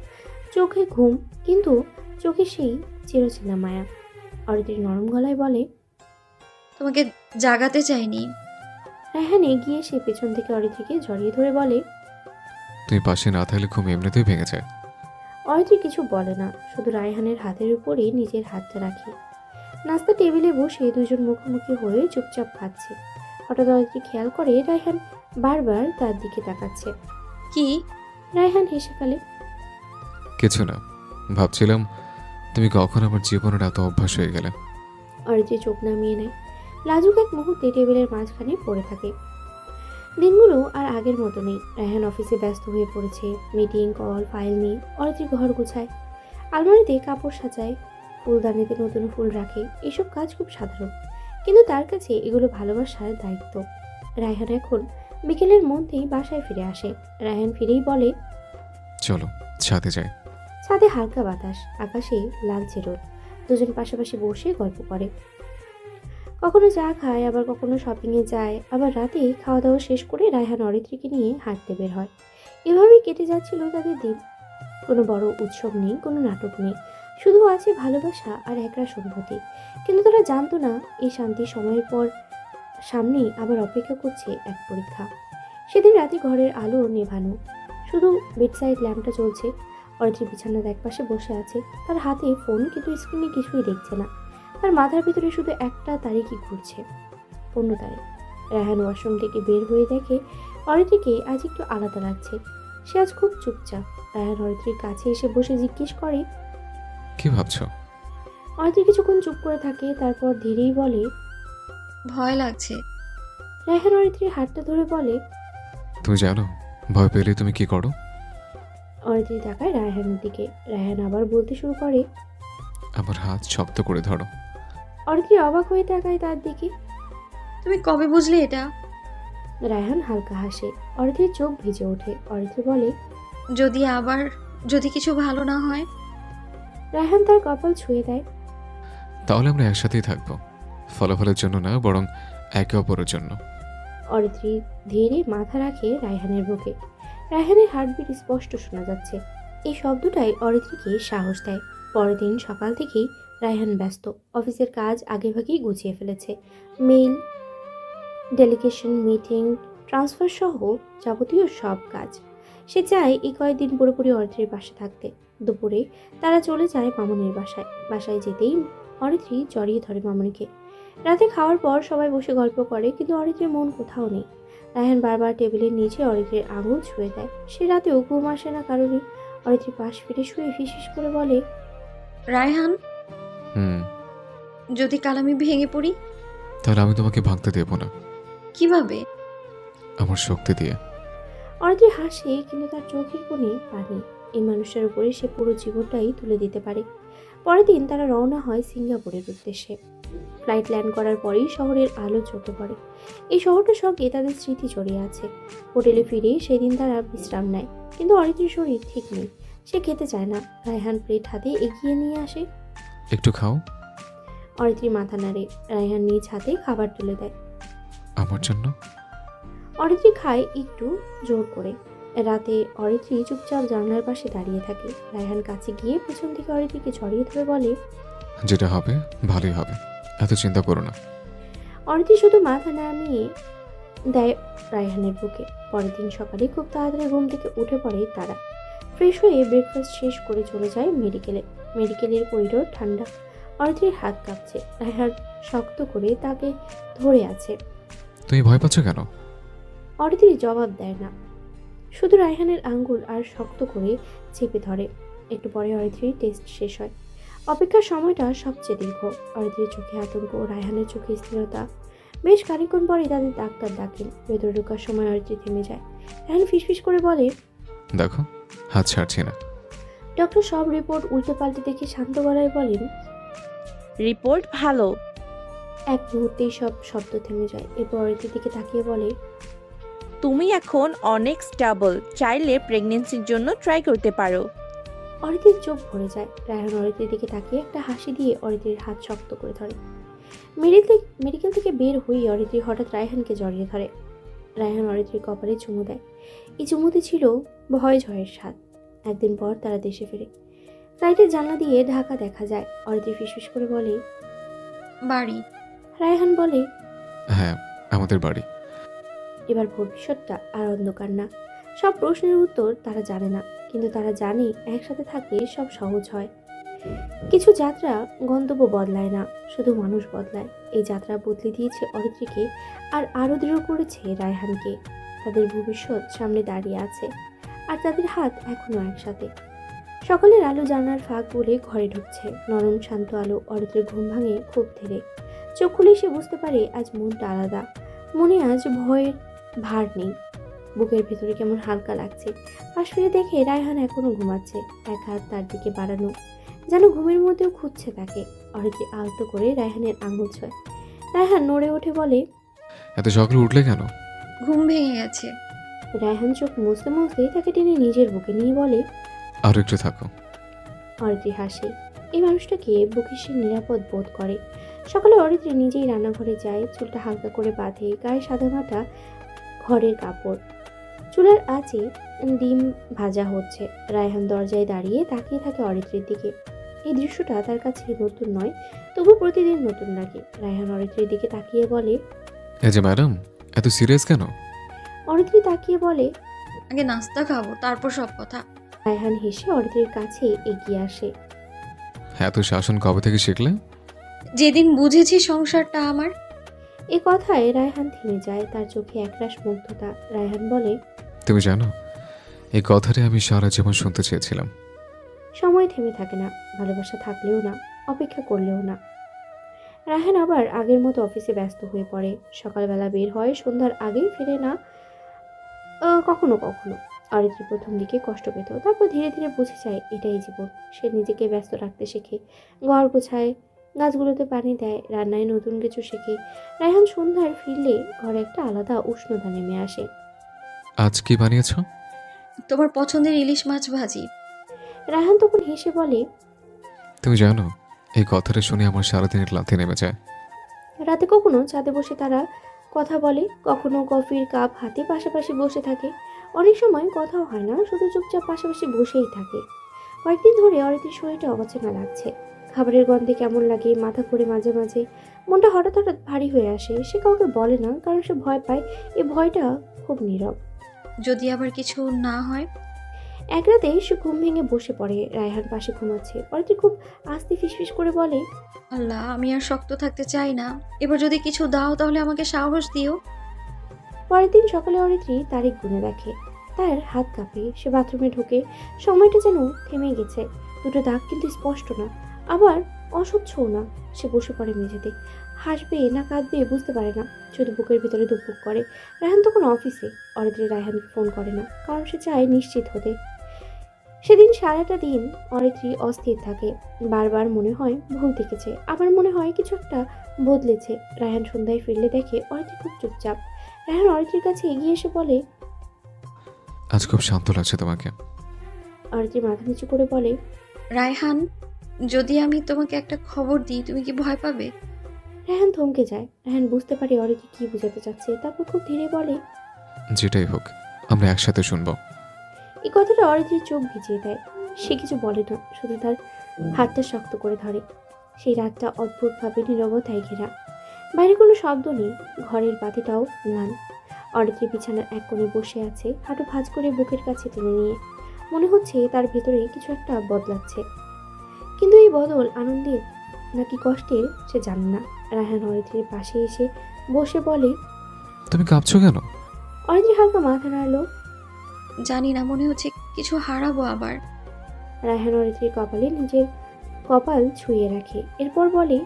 চোখে ঘুম, কিন্তু চোখে সেই চিরচেনা মায়া। অরিত্রী নরম গলায় বলে। তোমাকে জাগাতে চাইনি। রায়হান এগিয়ে এসে পেছন থেকে অরিত্রীকে জড়িয়ে ধরে বলে। তুমি পাশে না থাকলে ঘুম এমনিতেই ভেঙে যায়। অরিত্রী কিছু বলে না, শুধু রায়হানের হাতের উপরেই নিজের হাতটা রাখে। নাস্তা টেবিলে বসে দুজন মুখোমুখি হয়ে চুপচাপ খাচ্ছে। হঠাৎ অরিত্রী খেয়াল করে রায়হান বারবার তার দিকে তাকাচ্ছে। কি? রায়হান হেসে ফেলে। কিছু না, ভাবছিলাম তুমি কখন আমার জীবনের এত অভ্যাস হয়ে গেলে। অরিত্রী চোখ নামিয়ে নেয়। লাজুক এক মুহূর্তে টেবিলের মাঝখানে পড়ে থাকে। দিনগুলো আর আগের মতো নেই। রায়হান অফিসে ব্যস্ত হয়ে পড়েছে, মিটিং, কল, ফাইল নিয়ে। অরিত্রী ঘর গোছায়, আলমারিতে কাপড় সাজায়, ফুলদানিতে নতুন ফুল রাখে। এসব কাজ খুব সাধারণ, কিন্তু তার কাছে এগুলো ভালোবাসার দায়িত্ব। রায়হান এখন বিকেলের মধ্যেই বাসায় ফিরে আসে। রায়হান ফিরেই বলে। চলো ছাদে যাই। ছাদে হালকা বাতাস, আকাশে লালচে রোদ। দুজন পাশাপাশি বসে গল্প করে। কখনো চা খায়, আবার কখনো শপিংয়ে যায়, আবার রাতে খাওয়া দাওয়া শেষ করে রায়হান অরিত্রীকে নিয়ে হাঁটতে বের হয়। এভাবেই কেটে যাচ্ছিল তাদের দিন। কোনো বড় উৎসব নেই, কোনো নাটক নেই, শুধু আছে ভালোবাসা আর একরাশ অনুভূতি। কিন্তু তারা জানতো না এই শান্তি সময়ের পর সামনেই আবার অপেক্ষা করছে এক পরীক্ষা। সেদিন রাতে ঘরের আলো নেভানো, শুধু বেডসাইড ল্যাম্পটা চলছে। অরিত্রী বিছানার একপাশে বসে আছে, তার হাতে ফোন, কিন্তু স্ক্রিনে কিছুই দেখছে না। তার মাথার ভিতরে শুধু একটা তারিখই ঘুরছে, 15 তারিখ। রায়হান ওয়াশরুম থেকে বের হয়ে দেখে অরিত্রীকে আজ একটু আলাদা লাগছে। সে আজ খুব চুপচাপ। রায়হান অরিত্রীর কাছে এসে বসে জিজ্ঞেস করে। কি ভাবছো? অরিত্রী কিছুক্ষণ চুপ করে থাকে, তারপর ধীরেই বলে। ভয় লাগছে। রায়হান অরিত্রীর হাতটা ধরে বলে। তুমি জানো ভয় পেলে তুমি কি করো? অরিত্রী তাকায় রায়হানের দিকে। রায়হান আবার বলতে শুরু করে। আমার হাত শক্ত করে ধরো। অরিত্রী অবাক হয়ে তাকায় তার দিকে। তুমি কবে বুঝলে এটা? রায়হান হালকা হাসে। অরিত্রীর চোখ ভিজে ওঠে। অরিত্রী বলে। যদি কিছু ভালো না হয়? রায়হান তার কপাল ছুঁয়ে দেয়। তাহলে আমরা একসাথেই থাকবো, ফলাফলের জন্য না, বরং একে অপরের জন্য। অরিত্রী ধীরে মাথা রাখে রায়হানের বুকে। রায়হানের হার্টবিট স্পষ্ট শোনা যাচ্ছে। এই শব্দটাই অরিত্রীকে সাহস দেয়। পরের দিন সকাল থেকেই রায়হান ব্যস্ত। অফিসের কাজ আগেভাগেই গুছিয়ে ফেলেছে। মেইল, ডেলিগেশন, মিটিং, ট্রান্সফার সহ যাবতীয় সব কাজ। সে চায় এই কয়েকদিন পুরোপুরি অরিত্রীর পাশে থাকতে। দুপুরে তারা চলে যায় মামুনির বাসায়। বাসায় যেতেই অরিত্রী জড়িয়ে ধরে মামুনিকে। রাতে খাওয়ার পর সবাই বসে গল্প করে, কিন্তু অরিত্রীর মন কোথাও নেই। রায়হান বারবার টেবিলের নিচে অরিত্রীর আঙুল ছুঁয়ে দেয়। সে রাতেও ঘুম আসে না কারণে। অরিত্রী পাশ ফিরে শুয়ে ফিসফিস করে বলে। রায়হান, যদি কাল আমি ভেঙে পড়ি? তাহলে আমি তোমাকে ভাঙতে দেব না। কিভাবে? আমার শক্তি দিয়ে। অরিত্রী হাসে, কিন্তু তার চোখের কোণে পানি। এই মানুষটার উপরে সে পুরো জীবনটাই তুলে দিতে পারে। পরের দিন তারা রওনা হয় সিঙ্গাপুরের উদ্দেশ্যে। ফ্লাইট ল্যান্ড করার পরেই শহরের আলো চোখে পড়ে। এই শহরটার সঙ্গে তাদের স্মৃতি জড়িয়ে আছে। হোটেলে ফিরে সেদিন তারা বিশ্রাম নেয়, কিন্তু অরিত্রীর শরীর ঠিক নেই। সে খেতে চায় না। রায়হান প্লেট হাতে এগিয়ে নিয়ে আসে। একটু খাও। অরিত্রী মাথা নাড়ে। রায়হান নিজ হাতে খাবার তুলে দেয়। আমার জন্য। অরিত্রী খায় একটু জোর করে। রাতে অরিত্রী চুপচাপ জানলার পাশে দাঁড়িয়ে থাকে। রায়হান কাছে গিয়ে পেছন থেকে অরিত্রীকে জড়িয়ে ধরে বলে, যেটা হবে ভালোই হবে, এত চিন্তা করো না। অরিত্রী শুধু মাথা নামিয়ে দেয় রায়হানের বুকে। পরের দিন সকালে খুব তাড়াতাড়ি ঘুম থেকে উঠে পড়ে তারা। ফ্রেশ হয়ে ব্রেকফাস্ট শেষ করে চলে যায় মেডিকেলে। মেডিকেলের করিডোর ঠান্ডা। অরিত্রীর হাত কাঁপছে। রায়হান শক্ত করে তাকে ধরে আছে। তুমি ভয় পাচ্ছ কেন? অরিত্রী জবাব দেয় না, শুধু রায়হানের আঙ্গুল আর শক্ত করে চেপে ধরে। একটু পরে অরিত্রীর টেস্ট শেষ হয়। অপেক্ষার সময়টা সবচেয়ে দীর্ঘ। অরিত্রীর চোখে আতঙ্ক, রায়হানের চোখে স্থিরতা। বেশ খানিকক্ষণ পরে তাদের ডাক্তার ডাকেন। ভেতরে ঢোকার সময় অরিত্রী থেমে যায়। রায়হান ফিসফিস করে বলে, দেখো, হাত ছাড়ছি না। ডক্টর সব রিপোর্ট উল্টে পাল্টে দেখে শান্ত গলায় বলেন। রিপোর্ট ভালো। এক মুহূর্তেই সব শব্দ থেমে যায়। এরপর অরিত্রীর দিকে তাকিয়ে বলে, তুমি এখন অনেক স্টেবল, চাইলে প্রেগন্যান্সির জন্য ট্রাই করতে পারো। অরিত্রীর চোখ ভরে যায়। রায়হান অরিত্রীর দিকে তাকিয়ে একটা হাসি দিয়ে অরিত্রীর হাত শক্ত করে ধরে। মেডিকেল থেকে বের হয়ে অরিত্রী হঠাৎ রায়হানকে জড়িয়ে ধরে। রায়হান অরিত্রীর কপালে চুমু দেয়। এই চুমুতে ছিল ভয় ঝয়ের স্বাদ। একদিন পর তারা দেশে ফেরে। ফ্লাইটের জানলা দিয়ে ঢাকা দেখা যায়। অরিত্রী ফিসফিস করে বলে, বাড়ি। রায়হান বলে, হ্যাঁ, আমাদের বাড়ি। এবার ভবিষ্যৎটা আর অন্ধকার না। সব প্রশ্নের উত্তর তারা জানে না, কিন্তু তারা জানে একসাথে থাকলে সব সহজ হয়। কিছু যাত্রা গন্তব্য বদলায় না, শুধু মানুষ বদলায়। এই যাত্রা বদলে দিয়েছে অরিত্রীকে আর আরও দৃঢ় করেছে রায়হানকে। তাদের ভবিষ্যৎ সামনে দাঁড়িয়ে আছে, আর তাদের হাত এখনও একসাথে। সকালের আলো জানার ফাঁক বলে ঘরে ঢুকছে। নরম শান্ত আলো। অরিত্রীর ঘুম ভাঙে খুব ধীরে। চোখ খুলে সে বুঝতে পারে আজ মনটা আলাদা। মনে আজ ভয়ের ভার নেই। বুকের ভেতরে কেমন হালকা লাগছে। পাশ ফিরে দেখে রায়হান এখনো ঘুমাচ্ছে, এক হাত তার দিকে বাড়ানো, যেন ঘুমের মধ্যেও খুঁজছে তাকে। অরিত্রী আলতো করে রায়হানের আঙুল ছোঁয়। রায়হান নড়ে ওঠে, বলে, এত সকালে উঠলে কেন? ঘুম ভেঙে গেছে। রায়হান চোখ মুছতে মুছতে তাকে টেনে নিজের বুকে নিয়ে বলে, আরো একটু থাকো। অরিত্রী হাসে। এই মানুষটাকে বুকে সে নিরাপদ বোধ করে। সকালে অরিত্রী নিজেই রান্নাঘরে যায়। চুলটা হালকা করে বাঁধে, গায়ে সাদামাটা ঘরের কাপড়। চুলার আঁচে ডিম ভাজা হচ্ছে। রায়হান দরজায় দাঁড়িয়ে তাকিয়ে থাকে অরিত্রীর দিকে। এই দৃশ্যটা তার কাছে নতুন নয়, তবু প্রতিদিন নতুন লাগে। রায়হান অরিত্রীর দিকে তাকিয়ে বলে, এই যে ম্যাডাম, এত সিরিয়াস কেন? অরিত্রী তাকিয়ে বলে, আগে নাস্তা খাবো, তারপর সব কথা। রায়হান হেসে অরিত্রীর কাছে এগিয়ে আসে। এত শাসন কবে থেকে শিখলে? যেদিন বুঝেছি সংসারটা আমার। এ কথায় রায়হান থেমে যায়, তার চোখে একরাশ মুগ্ধতা। রায়হান বলে, তুমি জানো, এই কথাটা আমি সারা জীবন শুনতে চেয়েছিলাম। সময় থেমে থাকে না, ভালোবাসা থাকলেও না, অপেক্ষা করলেও না। রায়হান আবার আগের মতো অফিসে ব্যস্ত হয়ে পড়ে। সকালবেলা বের হয়, সন্ধ্যার আগেই ফেরে না কখনো কখনো। অরিত্রী প্রথম দিকে কষ্ট পেত, তারপর ধীরে ধীরে বুঝে যায় এটাই জীবন। সে নিজেকে ব্যস্ত রাখতে শেখে, ঘর গোছায়, গাছগুলোতে পানি দেয়, রান্নায় নতুন কিছু শেখে। রায়হান সন্ধ্যার ফিরলে ঘরে একটা আলাদা উষ্ণতা নেমে আসে। আজ কি বানিয়েছ? তোমার পছন্দের ইলিশ মাছ ভাজি। রায়হান তখন হেসে বলে, তুমি জানো, এই কথাটা শুনে আমার সারাদিনের ক্লান্তি নেমে যায়। রাতে কখনো ছাদে বসে তারা কথা বলে, কখনো কফির কাপ হাতে পাশাপাশি বসে থাকে। অনেক সময় কথাও হয় না, শুধু চুপচাপ পাশাপাশি বসেই থাকে। কয়েকদিন ধরে অরিত্রীর শরীরটা অচেনা লাগছে। খাবারের গন্ধে কেমন লাগে, মাথা ঘুরে মাঝে মাঝে, মনটা হঠাৎ হঠাৎ ভারী হয়ে আসে। সে কাউকে বলে না, কারণ সে ভয় পায়। এই ভয়টা খুব নীরব। যদি আবার কিছু না হয়। এক রাতে সে ঘুম ভেঙে বসে পড়ে। রায়হান পাশে ঘুমাচ্ছে। অরিত্রী খুব আস্তে ফিসফিস করে বলে, আল্লাহ, আমি আর শক্ত থাকতে চাই না। এবার যদি কিছু দাও তাহলে আমাকে সাহস দিও। পরের দিন সকালে অরিত্রী তারিখ গুনে দেখে। তার হাত কাঁপে। সে বাথরুমে ঢোকে। সময়টা যেন থেমে গেছে। দুটো দাগ কিন্তু স্পষ্ট না, আবার অস্বচ্ছও না। সে বসে পড়ে মেঝেতে। হাসবে না কাঁদবে বুঝতে পারে না, শুধু বুকের ভিতরে ধুকপুক করে। রায়হান তখন অফিসে। অরিত্রী রায়হানকে ফোন করে না, কারণ সে চায় নিশ্চিত হতে। সেদিন সারাটা দিন অরিত্রী অস্থির থাকে। বারবার মনে হয় ভুল দেখেছে, আবার মনে হয় কিছু একটা বদলেছে। রায়হান সন্ধ্যায় ফিরলে দেখে অরিত্রী খুব চুপচাপ। রায়হান অরিত্রীর কাছে এগিয়ে এসে বলে, আজ খুব শান্ত লাগছে তোমাকে। অরিত্রী মাথা নিচু করে বলে, রায়হান, যদি আমি তোমাকে একটা খবর দিই তুমি কি ভয় পাবে? রায়হান থমকে যায়। রায়হান বুঝতে পারে অরিত্রী কি বোঝাতে চাচ্ছে। তারপর খুব ধীরে বলে, যেটাই হোক আমরা একসাথে শুনবো। এই কথাটা অরিত্রীর চোখ ভিজিয়ে দেয়। সে কিছু বলে না, শুধু তার হাতটা শক্ত করে ধরে। সেই রাতটা অদ্ভুতভাবে নীরবতায় ঘেরা। বাইরে কোনো শব্দ নেই, ঘরের বাতিটাও ম্লান। অরিত্রী বিছানার এক কোণে বসে আছে, হাঁটু ভাঁজ করে বুকের কাছে টেনে নিয়ে। মনে হচ্ছে তার ভেতরে কিছু একটা বদলাচ্ছে, কিন্তু এই বদল আনন্দের নাকি কষ্টের সে জানে না। রায়হান অরিত্রীর পাশে এসে বসে বলে, তুমি কাঁপছো কেন? অরিত্রী হালকা মাথা নাড়লো। জানি না, মনে হচ্ছে কিছু হারাবো আবার। রায়হান অরিত্রীর কপালে নিজের কপাল ছুঁয়ে রাখে, এরপর বলে,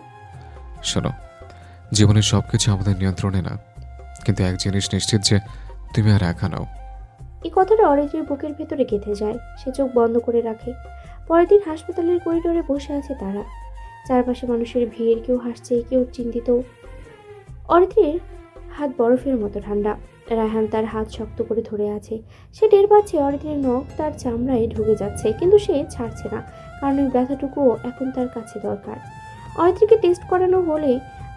শোনো, জীবনের সবকিছু আমাদের নিয়ন্ত্রণে না, কিন্তু এক জিনিস নিশ্চিত যে তুমি আর একা নাও। এই কথাটা অরিত্রীর বুকের ভেতরে গেঁথে যায়। সে চোখ বন্ধ করে রাখে। পরের দিন হাসপাতালের করিডোরে বসে আছে তারা। চারপাশে মানুষের ভিড়, কেউ হাসছে, কেউ চিন্তিত। অরিত্রীর হাত বরফের মতো ঠান্ডা। রায়হান তার হাত শক্ত করে ধরে আছে। সে টের পাচ্ছে অরিত্রীর নখ তার চামড়ায় ঢুকে যাচ্ছে, কিন্তু সে ছাড়ছে না, কারণ ওই ব্যথাটুকুও এখন তার কাছে দরকার। অরিত্রীকে টেস্ট করানো হলে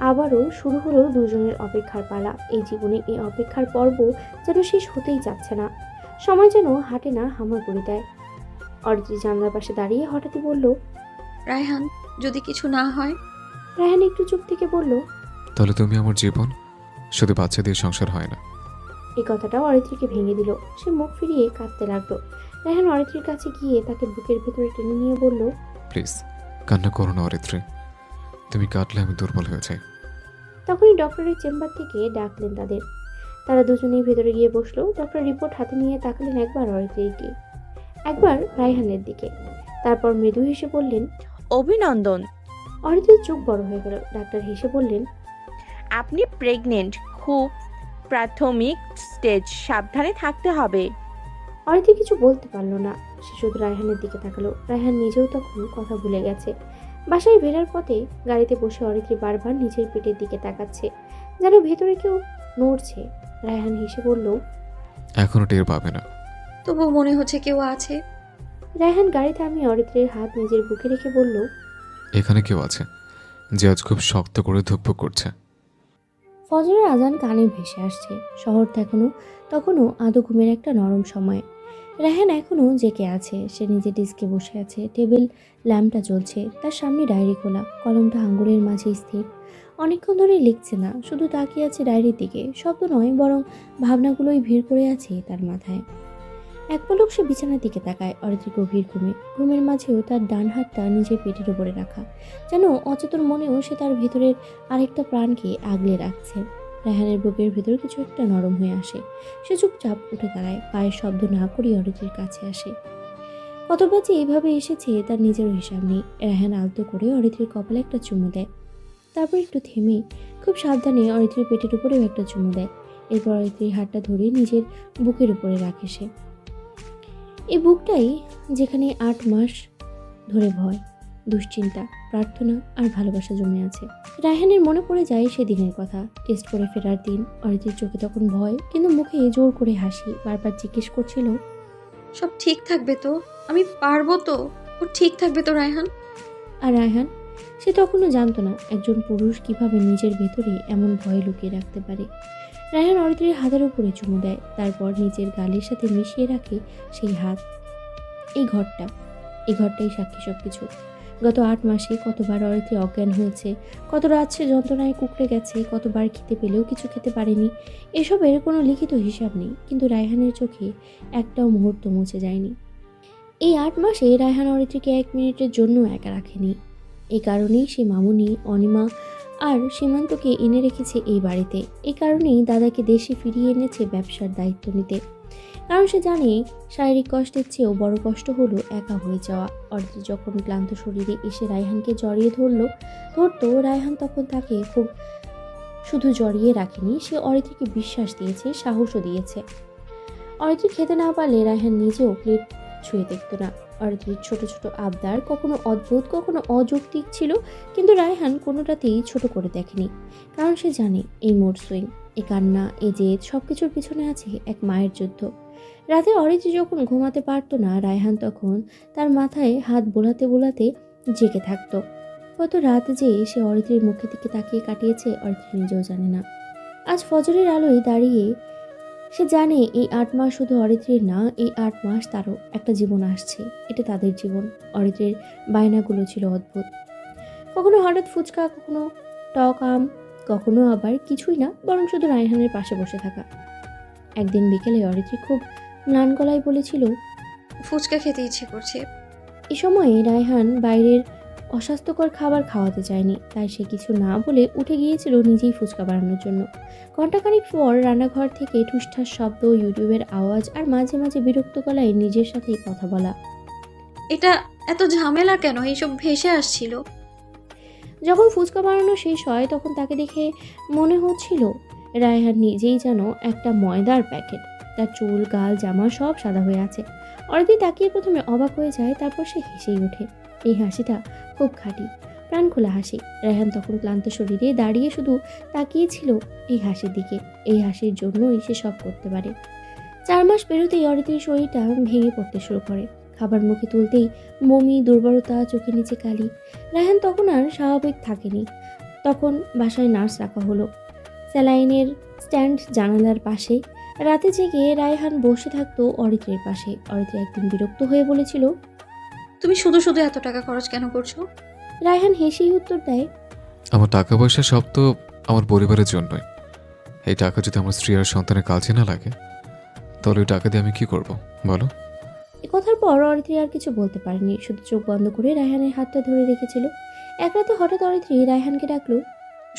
আবারও শুরু হলো দুজনের অপেক্ষার পালা। এই জীবনে এই অপেক্ষার পর্ব যেন শেষ হতেই যাচ্ছে না। সময় যেন হাঁটে না, হামাগুড়ি দেয়। অরিত্রী জানলার পাশে দাঁড়িয়ে হঠাৎই বলল, রায়হান, যদি কিছু না হয়? রায়হান একটু চুপ থেকে বলল, তাহলে তুমি আমার জীবন, শুধু বাচ্চা দিয়ে সংসার হয় না। এই কথাটা অরিত্রীকে ভেঙে দিল। সে মুখ ফিরিয়ে কাঁদতে লাগলো। রায়হান অরিত্রীর কাছে গিয়ে তাকে বুকের ভেতরে টেনে নিয়ে বলল, প্লিজ কান্না করো না অরিত্রী, তুমি কাটলে আমি দুর্বল হয়ে যাই। তখনই ডক্টরের চেম্বার থেকে ডাকলেন তাদের। তারা দুজনেই ভেতরে গিয়ে বসলো। ডক্টর রিপোর্ট হাতে নিয়ে তাকালেন একবার অরিত্রীর দিকে, একবার রায়হানের দিকে, তারপর মৃদু হেসে বললেন, অভিনন্দন। অরিত্রীর চোখ বড় হয়ে গেল। ডাক্তার হেসে বললেন, আপনি প্রেগনেন্ট, খুব প্রাথমিক স্টেজ, সাবধানে থাকতে হবে। অরিত্রী কিছু বলতে পারলো না। সে শুধু রায়হানের দিকে তাকালো। রায়হান নিজেও তখন কথা ভুলে গেছে। বাসায় ফেরার পথে গাড়িতে বসে অরিত্রী বারবার নিজের পেটের দিকে তাকাচ্ছে, যেন ভেতরে কেউ নড়ছে। রায়হান হেসে বলল, এখনো টের পাবে না। তবুও মনে হচ্ছে কেউ আছে। রায়হান গাড়ি থামিয়ে অরিত্রীর হাত নিজের বুকে রেখে বলল, এখানে কেউ আছে যে আজ খুব শক্ত করে ধুকপুক করছে। ফজরের আজান কানে ভেসে আসছে। শহর তখনও আদো ঘুমের একটা নরম সময়। রায়হান এখনও জেগে আছে। সে নিজের ডেস্কে বসে আছে। টেবিল ল্যাম্পটা জ্বলছে, তার সামনে ডায়েরি খোলা, কলমটা আঙ্গুলের মাঝে স্থির। অনেকক্ষণ ধরে লিখছে না, শুধু তাকিয়ে আছে ডায়েরির দিকে। শব্দ নয়, বরং ভাবনাগুলোই ভিড় করে আছে তার মাথায়। এক পলক সে বিছানার দিকে তাকায়। অরিত্রী গভীর ঘুমের মাঝেও তার ডান হাতটা নিজের পেটের উপরে রাখা, যেন অচেতন মনেও সে তার ভেতরের আরেকটা প্রাণকে আগলে রাখছে। রায়হানের বুকের ভেতর কিছু একটা নরম হয়ে আসে। সে চুপচাপ উঠে দাঁড়ায়, পায়ের শব্দ না করে অরিত্রীর কাছে আসে। কতবার যে এইভাবে এসেছে তার নিজেরও হিসাব নেই। রায়হান আলতো করে অরিত্রীর কপালে একটা চুমু দেয়, তারপর একটু থেমে খুব সাবধানে অরিত্রীর পেটের উপরেও একটা চুমু দেয়। এরপর অরিত্রীর হাতটা ধরে নিজের বুকের উপরে রাখে সে। এই বুকটাই যেখানে 8 মাস ধরে ভয়, দুশ্চিন্তা, প্রার্থনা আর ভালোবাসা জমে আছে। রায়হানের মনে পড়ে যায় সেদিনের কথা, টেস্ট করে ফেরার দিন। অরিত্রীর চোখে তখন ভয়, কিন্তু মুখে জোর করে হাসি। বারবার জিজ্ঞেস করছিল, সব ঠিক থাকবে তো? আমি পারবো তো? ও ঠিক থাকবে তো রায়হান? আর রায়হান, সে তখনও জানতো না একজন পুরুষ কিভাবে নিজের ভেতরে এমন ভয় লুকিয়ে রাখতে পারে। রায়হান অরিত্রীর হাতের উপরে চুমু দেয়, তারপর নিজের গালের সাথে মিশিয়ে রাখে সেই হাত। এই ঘরটাই সাক্ষী সবকিছু। গত 8 মাসে কতবার অরিত্রী অজ্ঞান হয়েছে, কত রাত সে যন্ত্রণায় কুঁকড়ে গেছে, কতবার খেতে পেলেও কিছু খেতে পারেনি। এসবের কোনো লিখিত হিসাব নেই, কিন্তু রায়হানের চোখে একটাও মুহূর্ত মুছে যায়নি। এই 8 মাসে রায়হান অরিত্রীকে 1 মিনিটের জন্য একা রাখেনি। এই কারণেই সে মামুনি, অনিমা আর সীমান্তকে এনে রেখেছে এই বাড়িতে। এই কারণেই দাদাকে দেশে ফিরিয়ে এনেছে ব্যবসার দায়িত্ব নিতে। কারণ সে জানে শারীরিক কষ্টের চেয়েও বড় কষ্ট হলো একা হয়ে যাওয়া। অরিত্রী যখন ক্লান্ত শরীরে এসে রায়হানকে জড়িয়ে ধরতো, রায়হান তখন তাকে খুব শুধু জড়িয়ে রাখেনি, সে অরিত্রীকে বিশ্বাস দিয়েছে, সাহসও দিয়েছে। অরিত্রী খেতে না পারলে রায়হান নিজেও প্লেট ছুঁয়ে দেখত না। অরিত্রীর ছোট ছোট আবদার কখনো অদ্ভুত কখনো অযৌক্তিক ছিল, কিন্তু রায়হান কোনোটাতেই ছোট করে দেখেনি। কারণ সে জানে এই মুড সুইং, এই কান্না, এই জেদ সব কিছুর পিছনে আছে এক মায়ের যুদ্ধ। রাতে অরিত্রী যখন ঘুমাতে পারতো না, রায়হান তখন তার মাথায় হাত বোলাতে বোলাতে জেগে থাকতো। কত রাত যে সে অরিত্রীর মুখের দিকে তাকিয়ে কাটিয়েছে অরিত্রী নিজেও জানে না। আজ ফজরের আলোয় দাঁড়িয়ে সে জানে এই 8 মাস শুধু অরিত্রীর না, এই 8 মাস তারও একটা জীবন আসছে। এটা তাদের জীবন। অরিত্রীর বায়নাগুলো ছিল অদ্ভুত। কখনো হঠাৎ ফুচকা, কখনো টক আম, কখনো আবার কিছুই না, বরং শুধু রায়হানের পাশে বসে থাকা। একদিন বিকেলে অরিত্রী খুব ম্লান গলায় বলেছিল, ফুচকা খেতে ইচ্ছে করছে। এ সময়ে রায়হান বাইরের অস্বাস্থ্যকর খাবার খাওয়াতে চায়নি, তাই সে কিছু না বলে উঠে গিয়েছিল নিজেই ফুচকা বানানোর জন্য। ঘণ্টাখানিক পর রান্নাঘর থেকে ঠুসঠাস শব্দ, ইউটিউবের আওয়াজ আর মাঝে মাঝে বিরক্ত গলায় নিজের সাথেই কথা বলা। এটা এত ঝামেলা কেন? এইসব ভেসে আসছিল। যখন ফুচকা বানানো শেষ হয় তখন তাকে দেখে মনে হচ্ছিল রায়হান নিজেই যেন একটা ময়দার প্যাকেট। তার চুল, গাল, জামা সব সাদা হয়ে আছে। অরিত্রী তাকিয়ে প্রথমে অবাক হয়ে যায়, তারপর সে হেসেই ওঠে। এই হাসিটা খুব খাঁটি, প্রাণ খোলা হাসি। রায়হান তখন ক্লান্ত শরীরে দাঁড়িয়ে শুধু তাকিয়েছিল এই হাসির দিকে। এই হাসির জন্যই সে সব করতে পারে। 4 মাস পেরোতেই অরিত্রীর শরীরটা ভেঙে পড়তে শুরু করে। খাবার মুখে তুলতেই বমি, দুর্বলতা, চোখের নিচে কালি। রায়হান তখন আর স্বাভাবিক থাকেনি। তখন বাসায় নার্স রাখা হলো, স্যালাইনের স্ট্যান্ড জানালার পাশে। রাতে জেগে রায়হান বসে থাকতো অরিত্রীর পাশে। অরিত্রী একদিন বিরক্ত হয়ে বলেছিল, তুমি শুধু শুধু এত টাকা খরচ কেন করছো? রায়হান হেসেই উত্তর দেয়, আমার টাকা পয়সা সব তো আমার পরিবারের জন্যই। এই টাকা যদি আমার স্ত্রী আর সন্তানের কাজে না লাগে, তাহলে ওই টাকা দিয়ে আমি কি করব বলো? এ কথার পর অরিত্রী আর কিছু বলতে পারেনি, শুধু চোখ বন্ধ করে রায়হানের হাতটা ধরে রেখেছিল। এক রাতে হঠাৎ অরিত্রী রায়হানকে ডাকলো।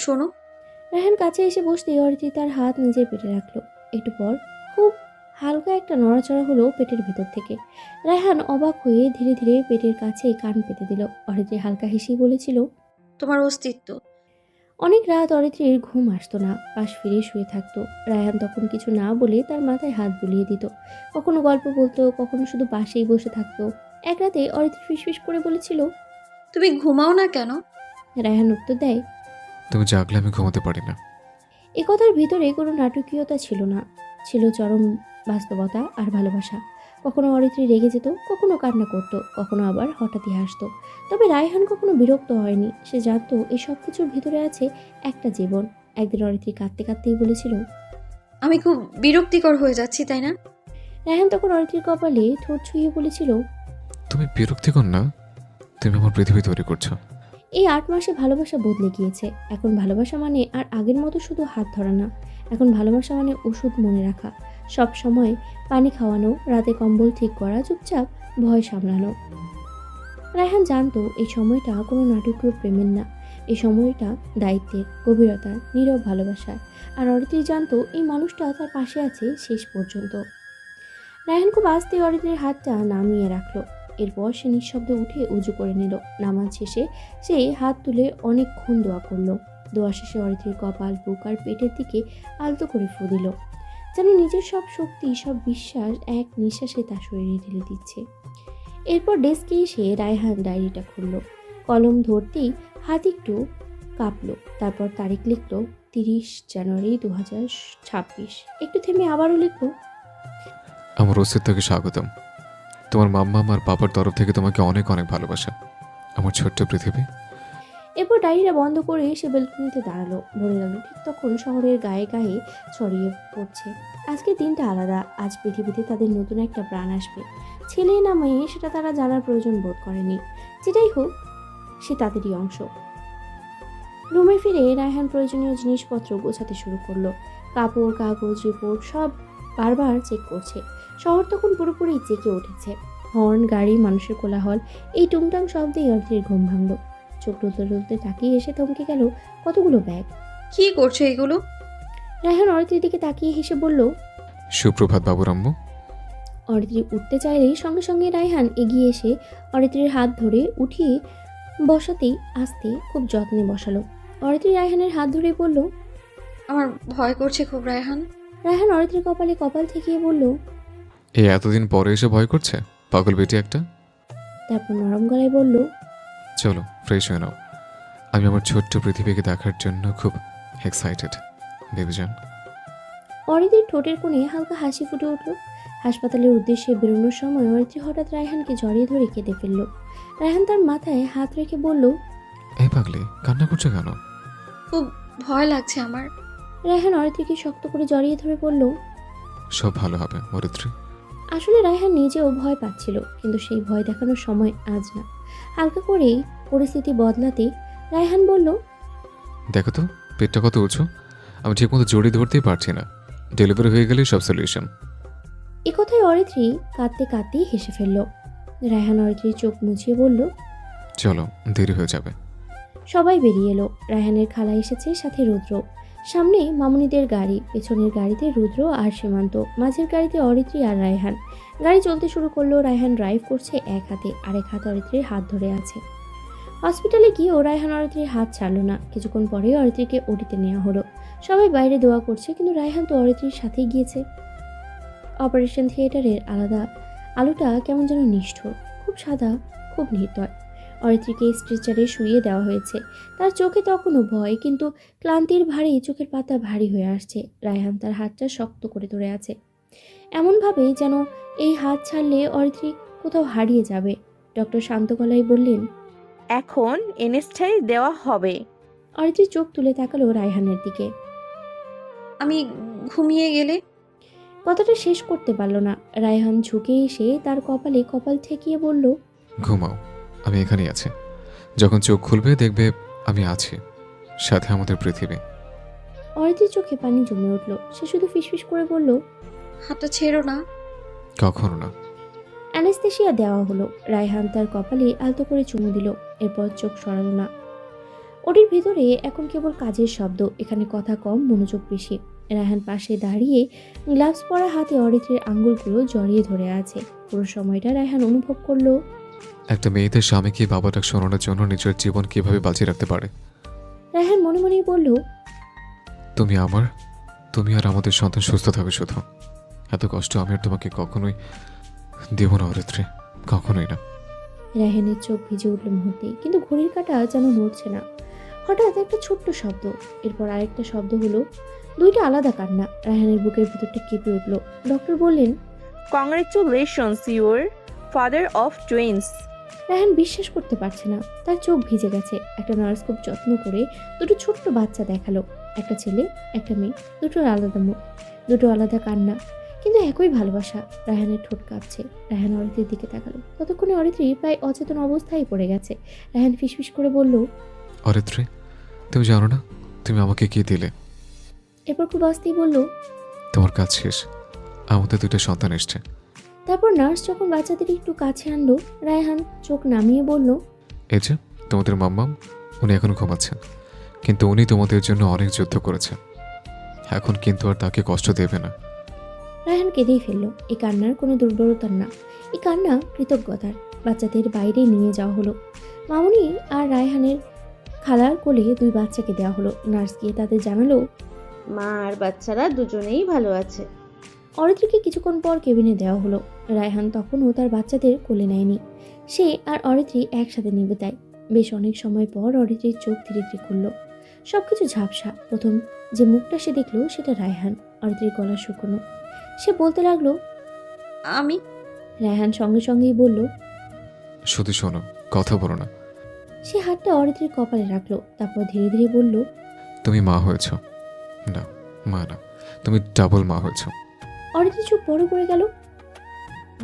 শোনো। রায়হান কাছে এসে বসতেই অরিত্রী তার হাত নিজের পেটে রাখলো। একটু পর খুব হালকা একটা নড়াচড়া হলো পেটের ভেতর থেকে। রায়হান অবাক হয়ে ধীরে ধীরে পেটের কাছে কান পেতে দিল। অরিত্রী হালকা হেসেই বলেছিল, তোমার অস্তিত্ব। অনেক রাত অরিত্রীর ঘুম আসতো না, পাশ ফিরে শুয়ে থাকতো। রায়হান তখন কিছু না বলে তার মাথায় হাত বুলিয়ে দিত। কখনো গল্প বলতো, কখনো শুধু পাশেই বসে থাকতো। এক রাতে অরিত্রী ফিসফিস করে বলেছিল, তুমি ঘুমাও না কেন? রায়হান উত্তর দেয়, তুমি জাগলে আমি ঘুমাতে পারি না। এ কথার ভিতরে কোনো নাটকীয়তা ছিল না, ছিল চরম বাস্তবতা আর ভালোবাসা। কখনো অরিত্রী রেগে যেত, কখনো কান্না করত, কখনো আবার হঠাৎই হাসতো। তবে রায়হান কখনো বিরক্ত হয়নি। সে জানতো এই সব কিছুর ভিতরে আছে একটা জীবন। একদিন অরিত্রী কাঁদতে কাঁদতেই বলেছিল, আমি খুব বিরক্তিকর হয়ে যাচ্ছি, তাই না? রায়হান তখন অরিত্রীর কপালে ঠোঁট ছুঁয়ে বলেছিল, তুমি বিরক্তিকর না, তুমি আমার পৃথিবী তৈরি করছো। এই 8 মাসে ভালোবাসা বদলে গিয়েছে। এখন ভালোবাসা মানে আর আগের মতো শুধু হাত ধরা না। এখন ভালোবাসা মানে ওষুধ মনে রাখা, সব সময় পানি খাওয়ানো, রাতে কম্বল ঠিক করা, চুপচাপ ভয় সামলানো। রায়হান জানতো এই সময়টা কোনো নাটকীয় প্রেমের না, এই সময়টা দায়িত্বের, গভীরতার, নীরব ভালোবাসার। আর অরিত্রী জানতো এই মানুষটা তার পাশে আছে শেষ পর্যন্ত। রায়হান খুব আস্তে অরিত্রীর হাতটা নামিয়ে রাখলো। এরপর সে নিঃশব্দে উঠে উজু করে নিল। নামাজ শেষে সে হাত তুলে অনেকক্ষণ দোয়া করলো। দোয়া শেষে অরিত্রীর কপাল, বুক আর পেটের দিকে আলতো করে ফু দিল, যেন নিজের সব শক্তি, সব বিশ্বাস এক নিঃশ্বাসে তার শরীরে ঢেলে দিচ্ছে। এরপর ডেস্কে এসে রায়হান ডায়েরিটা খুলল। কলম ধরতেই হাত একটু কাঁপলো। তারপর তারিখ লিখল 30 জানুয়ারি 2026। একটু থেমে আবারও লিখল, আমার অস্তিত্বকে স্বাগতম। তোমার মাম্মা আর পাপার তরফ থেকে তোমাকে অনেক অনেক ভালোবাসা, আমার ছোট্ট পৃথিবী। এরপর ডায়েরিটা বন্ধ করে সে বেলকনিতে দাঁড়ালো। ভরে গেল ঠিক তখন শহরের গায়ে গায়ে ছড়িয়ে পড়ছে, আজকের দিনটা আলাদা। আজ পৃথিবীতে তাদের নতুন একটা প্রাণ আসবে। ছেলে না মেয়ে সেটা তারা জানার প্রয়োজন বোধ করেনি। যেটাই হোক, সে তাদেরই অংশ। রুমে ফিরে রায়হান প্রয়োজনীয় জিনিসপত্র গোছাতে শুরু করলো। কাপড়, কাগজ, রিপোর্ট সব বারবার চেক করছে। শহর তখন পুরোপুরি জেগে উঠেছে। হর্ন, গাড়ি, মানুষের কোলাহল, এই টুংটাং শব্দেই অর্ধের ঘুম ভাঙল। চোখ টুলতে টুলতে তাকিয়ে এসে থমকে গেল কতগুলো ব্যাগ। কি করছো এগুলো? রায়হান অরিত্রীর দিকে তাকিয়ে হেসে বলল, সুপ্রভাত বাবুর আম্মু। অরিত্রী উঠতে চাইলেই সঙ্গে সঙ্গে রায়হান এগিয়ে এসে অরিত্রীর হাত ধরে উঠিয়ে বসাতেই আস্তে খুব যত্নে বসালো। অরিত্রী রায়হানের হাত ধরে বলল, আমার ভয় করছে খুব রায়হান। রায়হান অরিত্রীর কপালে কপাল ঠেকিয়ে বলল, এই এতদিন পরে এসে ভয় করছে, পাগল বেটি একটা। তারপর নরম গলায় বলল, চলো ফ্রেশ হয়ে নাও। আমি আমার ছোট্ট পৃথিবীকে দেখার জন্য খুব এক্সাইটেড বেবিজান। অরিত্রির ঠোঁটের কোণে হালকা হাসি ফুটে উঠল। হাসপাতালের উদ্দেশ্যে বেরোনোর সময় অরিত্রি হঠাৎ রায়হানকে জড়িয়ে ধরে কেঁদে ফেলল। রায়হান তার মাথায় হাত রেখে বলল, এই পাগলি কান্না করছো কেন? খুব ভয় লাগছে আমার। রায়হান অরিত্রিকে শক্ত করে জড়িয়ে ধরে বলল, সব ভালো হবে অরিত্রী। আসলে রায়হান নিজেও ভয় পাচ্ছিল, কিন্তু সেই ভয় দেখানোর সময় আজ না। হালকা করেই পরিস্থিতি বদলাতে রায়হান বলল, দেখো তো পেটটা কত উঁচু, আমি ঠিকমতো জড়িয়ে ধরতেই পারছি না। ডেলিভারি হয়ে গেলে সব সলিউশন। এ কথায় অরিত্রি কাঁদতে কাঁদতেই হেসে ফেলল। রায়হান অরিত্রির চোখ মুছিয়ে বলল, চলো দেরি হয়ে যাবে। সবাই বেরিয়ে এলো। রায়হানের খালা এসেছে, সাথে রুদ্র। সামনে মামুনিদের গাড়ি, পেছনের গাড়িতে রুদ্র আর সীমান্ত, মাঝের গাড়িতে অরিত্রি আর রায়হান। গাড়ি চলতে শুরু করলো। রায়হান ড্রাইভ করছে এক হাতে, আরেক হাত অরিত্রির হাত ধরে আছে। হসপিটালে গিয়েও রায়হান অরিত্রির হাত ছাড়লো না। কিছুক্ষণ পরেই অরিত্রিকে ওটিতে নেওয়া হলো। সবাই বাইরে দোয়া করছে, কিন্তু রায়হান তো অরিত্রির সাথেই গিয়েছে। অপারেশন থিয়েটারের আলাদা আলোটা কেমন যেন নিষ্ঠুর, খুব সাদা, খুব নির্দয়। অরিত্রিকে স্ট্রেচারে শুইয়ে দেওয়া হয়েছে। তার চোখে তখনও ভয়, কিন্তু ক্লান্তির ভারে চোখের পাতা ভারী হয়ে আসছে। রায়হান তার হাতটা শক্ত করে ধরে আছে, এমনভাবে যেন এই হাত ছাড়লে অরিত্রি কোথাও হারিয়ে যাবে। ডক্টর শান্ত গলায় বললেন, এখন এনএসটাই দেওয়া হবে। অরিত্রি চোখ তুলে তাকালো রায়হানের দিকে। আমি ঘুমিয়ে গেলে? কথাটা শেষ করতে পারল না। রায়হান ঝুঁকে এসে তার কপালে কপাল ঠেকিয়ে বলল, ঘুমাও, আমি এখানেই আছি। যখন চোখ খুলবে দেখবে আমি আছি, সাথে আমাদের পৃথিবী। অরিত্রির চোখে পানি জমে উঠল। সে শুধু ফিসফিস করে বলল, হাতটা ছেড়ো না। কখনো না। অ্যানেস্থেশিয়া দেওয়া হলো। রায়হান তার কপালে আলতো করে চুমু দিল, এরপর চোখ সরালো না। ওটির ভিতরে এখন কেবল কাজের শব্দ, এখানে কথা কম, মনোযোগ বেশি। রায়হান পাশে দাঁড়িয়ে গ্লাভস পরা হাতে অরিত্রির আঙ্গুলগুলো জড়িয়ে ধরে আছে। পুরো সময়টা রায়হান অনুভব করলো একটা মেয়েদের স্বামীকে বাবা ডাক শোনানোর জন্য নিজের জীবন কিভাবে বাঁচিয়ে রাখতে পারে। রায়হান মনে মনেই বলল, তুমি আর আমাদের সন্তান সুস্থ থাকবে শুধু। এত কষ্ট আমি আর তোমাকে কখনোই দেব না অরিত্রী, কখনোই না। রায়হানের চোখ ভিজে উঠল মুহূর্তেই, কিন্তু ঘড়ির কাঁটা যেন নড়ছে না। হঠাৎ একটা ছোট্ট শব্দ, এরপর আরেকটা শব্দ হলো, দুইটা আলাদা কান্না। রায়হানের বুকের ভিতরটা কেঁপে উঠল। ডক্টর বললেন, congratulations your father of twins. Raihan বিশ্বাস করতে পারছে না, তার চোখ ভিজে গেছে। একটা নার্স খুব যত্ন করে দুটো ছোট্ট বাচ্চা দেখালো, একটা ছেলে একটা মেয়ে, দুটোর আলাদা মুখ, দুটো আলাদা কান্না, কিন্তু একই ভালোবাসা। রায়হানের ঠোঁট কাঁপছে। রায়হান অরিত্রির দিকে তাকালো। ততক্ষণে অরিত্রি প্রায় অচেতন অবস্থায় পড়ে গেছে। রায়হান ফিসফিস করে বলল, অরিত্রী, তুমি জানো না তুমি আমাকে কি দিলে? এরপর খুব আস্তেই বলল, তোমার কাজ শেষ, আমাদের দুটো সন্তান এসছে। তারপর নার্স যখন বাচ্চাদের একটু কাছে আনলো, রায়হান চোখ নামিয়ে বলল, এই যে তোমাদের মাম্মাম, উনি এখন ঘুমাচ্ছেন, কিন্তু উনি তোমাদের জন্য অনেক যুদ্ধ করেছেন। এখন কিন্তু আর তাকে কষ্ট দেবে না। রায়হান কেঁদেই ফেলল। এই কান্নার কোনো দুর্বলতার না, এই কান্না কৃতজ্ঞতার। বাচ্চাদের বাইরে নিয়ে যাওয়া হলো। মামুনি আর রায়হানের খালার কোলে দুই বাচ্চাকে দেওয়া হলো। নার্স গিয়ে তাদের জানালো, মা আর বাচ্চারা দুজনেই ভালো আছে। অরিত্রিকে কিছুক্ষণ পর কেবিনে দেওয়া হলো। রায়হান তখনও তার বাচ্চাদের কোলে নেয়নি। সে আর অরিত্রি একসাথে নিবে তাই। বেশ অনেক সময় পর অরিত্রির চোখ ধীরে ধীরে খুলল। সবকিছু ঝাপসা। প্রথম যে মুখটা সে দেখলো সেটা রায়হান। অরিত্রির গলা শুকনো। সে বলতে লাগলো, আমি? রায়হান সঙ্গে সঙ্গেই বলল, শুধু শোনো, কথা বলো না। সে হাতটা অরিত্রির কপালে রাখলো, তারপর ধীরে ধীরে বলল, তুমি মা হয়েছ। না, মা না, তুমি ডাবল মা হয়েছ। অরিত্রি চোখ বড় করে গেল।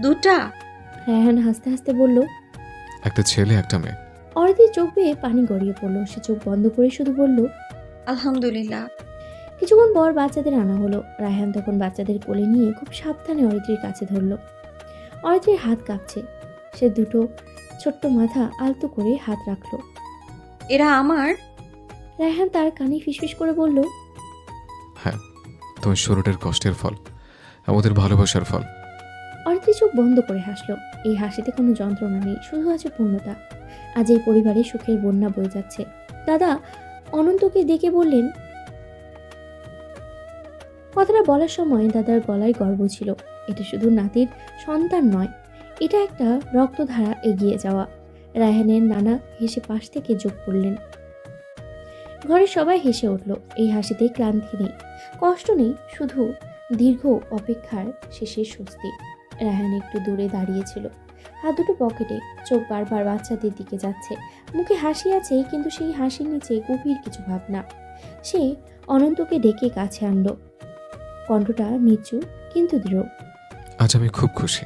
দুটা? রায়হান হাসতে হাসতে বলল, একটা ছেলে একটা মেয়ে। অরিত্রির চোখ বেয়ে পানি গড়িয়ে পড়লো। সে চোখ বন্ধ করে শুধু বলল, আলহামদুলিল্লাহ। কিছুক্ষণ পর বাচ্চাদের আনা হলো। রায়হান তখন বাচ্চাদের কোলে নিয়ে খুব সাবধানে অরিত্রির কাছে ধরল। অরিত্রির হাত কাঁপছে। সে দুটো ছোট্ট মাথা আলতো করে হাত রাখলো। এরা আমার? রায়হান তার কানে ফিসফিস করে বলল, হ্যাঁ, তোমার শরীরের কষ্টের ফল, আমাদের ভালোবাসার ফল। অরিত্রি চোখ বন্ধ করে হাসলো। এই হাসিতে কোনো যন্ত্রণা নেই, শুধু আছে পূর্ণতা। আজ এই পরিবারে সুখের বন্যা বয়ে যাচ্ছে। দাদা অনন্তকে ডেকে বললেন। কথাটা বলার সময় দাদার গলায় গর্ব ছিল। এটা শুধু নাতির সন্তান নয়, এটা একটা রক্তধারা এগিয়ে যাওয়া। রায়হানের নানা হেসে পাশ থেকে যোগ করলেন। ঘরের সবাই হেসে উঠল। এই হাসিতে ক্লান্তি নেই, কষ্ট নেই, শুধু দীর্ঘ অপেক্ষার শেষের স্বস্তি। রায়হান একটু দূরে দাঁড়িয়েছিল, হাত দুটো পকেটে, চোখ বারবার বাচ্চাদের দিকে যাচ্ছে। মুখে হাসি আছে, কিন্তু সেই হাসির নিচে গভীর কিছু ভাবনা। সে অনন্তকে ডেকে কাছে আনলো, কণ্ঠটা নিচু কিন্তু দৃঢ়। আজ আমি খুব খুশি,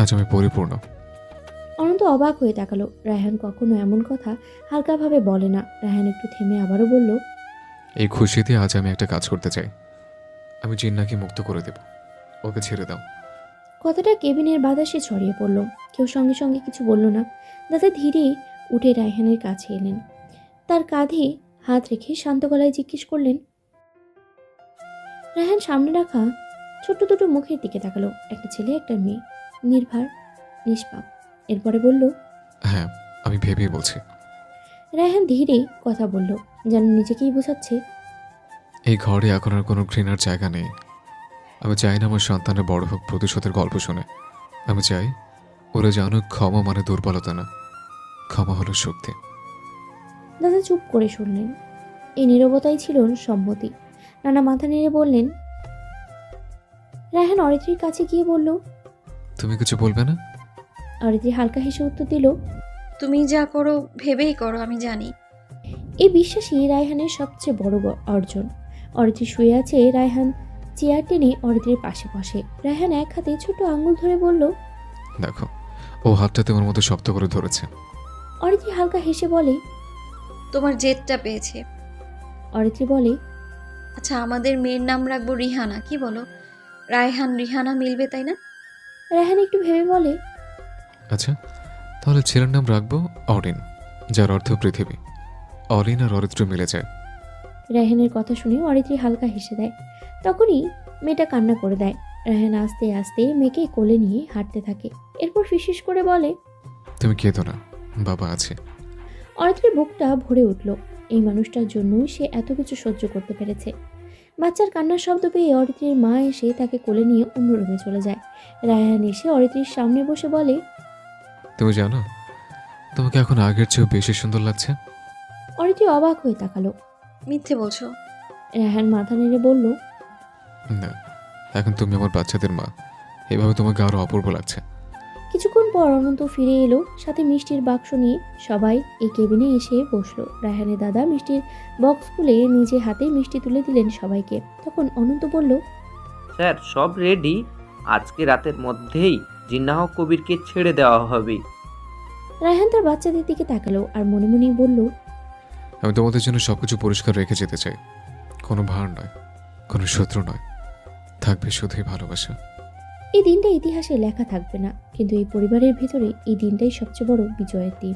আজ আমি পরিপূর্ণ। অনন্ত অবাক হয়ে তাকালো। রায়হান কখনো এমন কথা হালকাভাবে বলে না। রায়হান একটু থেমে আবারও বলল, এই খুশিতে আজ আমি একটা কাজ করতে চাই। আমি জিন্নাকে মুক্ত করে দেব, ওকে ছেড়ে দাও। কথাটা কেবিনের বাতাসে ছড়িয়ে পড়ল। কেউ সঙ্গে সঙ্গে কিছু বলল না। দাদা ধীরে উঠে রায়হানের কাছে এলেন, তার কাঁধে হাত রেখে শান্ত গলায় জিজ্ঞেস করলেন। রায়হান সামনে রাখা ছোট্ট দুটো মুখের দিকে তাকালো, একটা ছেলে একটা মেয়ে, নির্ভার, নিষ্পাপ। এরপরে বলল, হ্যাঁ, আমি ভেবেই বলছি। রায়হান ধীরে কথা বলল, যেন নিজেকেই বোঝাচ্ছে। এই ঘরে এখন আর কোনো ঘৃণার জায়গা নেই। আমি চাই না আমার সন্তানের বড় হোক প্রতিশোধের গল্প শুনে। আমি চাই ওরা জানুক ক্ষমা মানে দুর্বলতা না, ক্ষমা হলো শক্তি। দাদা চুপ করে শুনলেন। এই নীরবতাই ছিল সম্মতি। নানা মাথা নেড়ে বললেন। রায়হান অরিত্রীর কাছে গিয়ে বলল। তুমি কিছু বলবে না? অরিত্রী হালকা হেসে উত্তর দিল। তুমি যা করো ভেবেই করো, আমি জানি। এই বিশ্বাসই রায়হানের সবচেয়ে বড় অর্জন। অরিত্রী শুয়ে আছে, রায়হান চেয়ার টেনে অরিত্রীর পাশে বসে। রায়হান এক হাতে ছোট আঙুল ধরে বলল, দেখো, ও হাতটা তোমার মতো শক্ত করে ধরেছে। অরিত্রী হালকা হেসে বলে। তোমার জেদটা পেয়েছে। অরিত্রী বলে, আচ্ছা, আমাদের মেয়ের নাম রাখবো রিহানা, কি বলো? রায়হান রিহানা মিলবে, তাই না? রায়হান একটু ভেবে বলে, আচ্ছা, তাহলে ছেলের নাম রাখবো অরিন, যার অর্থ পৃথিবী। অরিন আর অরিত্র মিলে যায়। রায়হানের কথা শুনে অরিত্রী হালকা হেসে দেয়। তখনই মেয়েটা কান্না করে দেয়। রায়হান আস্তে আস্তে মেয়েকে কোলে নিয়ে হাঁটতে থাকে। এরপর ফিসফিস করে বলে, তুমি কেঁদো না, বাবা আছে। অরিত্রীর বুকটা ভরে উঠল। এই মানুষটার জন্যই সে এত কিছু সহ্য করতে পেরেছে। বাচ্চার কান্নার শব্দ পেয়ে অরিত্রীর মা এসে তাকে কোলে নিয়ে অন্য রুমে চলে যায়। রায়হান এসে অরিত্রীর সামনে বসে বলে, তুমি জানো, তোমাকে এখন আগের চেয়েও বেশি সুন্দর লাগছে। অরিত্রী অবাক হয়ে তাকালো। মিথ্যে বলছো। রায়হান মাথা নেড়ে বলল, না, এখন তুমি আমার বাচ্চাদের মা, এভাবে তোমাকে আরো অপূর্ব লাগছে। কিছুক্ষণ পর অনন্ত ফিরে এলো, সাথে মিষ্টির বাক্স নিয়ে। সবাই এই কেবিনে এসে বসলো। রায়হানের দাদা মিষ্টির বক্স খুলে নিজে হাতে মিষ্টি তুলে দিলেন সবাইকে। তখন অনন্ত বলল, স্যার, সব রেডি। আজকে রাতের মধ্যেই জিন্নাহ কবিরকে ছেড়ে দেওয়া হবে। রায়হান তার বাচ্চাদের দিকে তাকালো আর মনে মনেই বলল, আমি তোমাদের জন্য সবকিছু পরিষ্কার রেখে যেতে চাই। কোনো ভার নয়, কোনো শত্রু নয়, থাকবে শুধুই ভালোবাসা। এই দিনটা ইতিহাসে লেখা থাকবে না, কিন্তু এই পরিবারের ভেতরে এই দিনটাই সবচেয়ে বড় বিজয়ের দিন।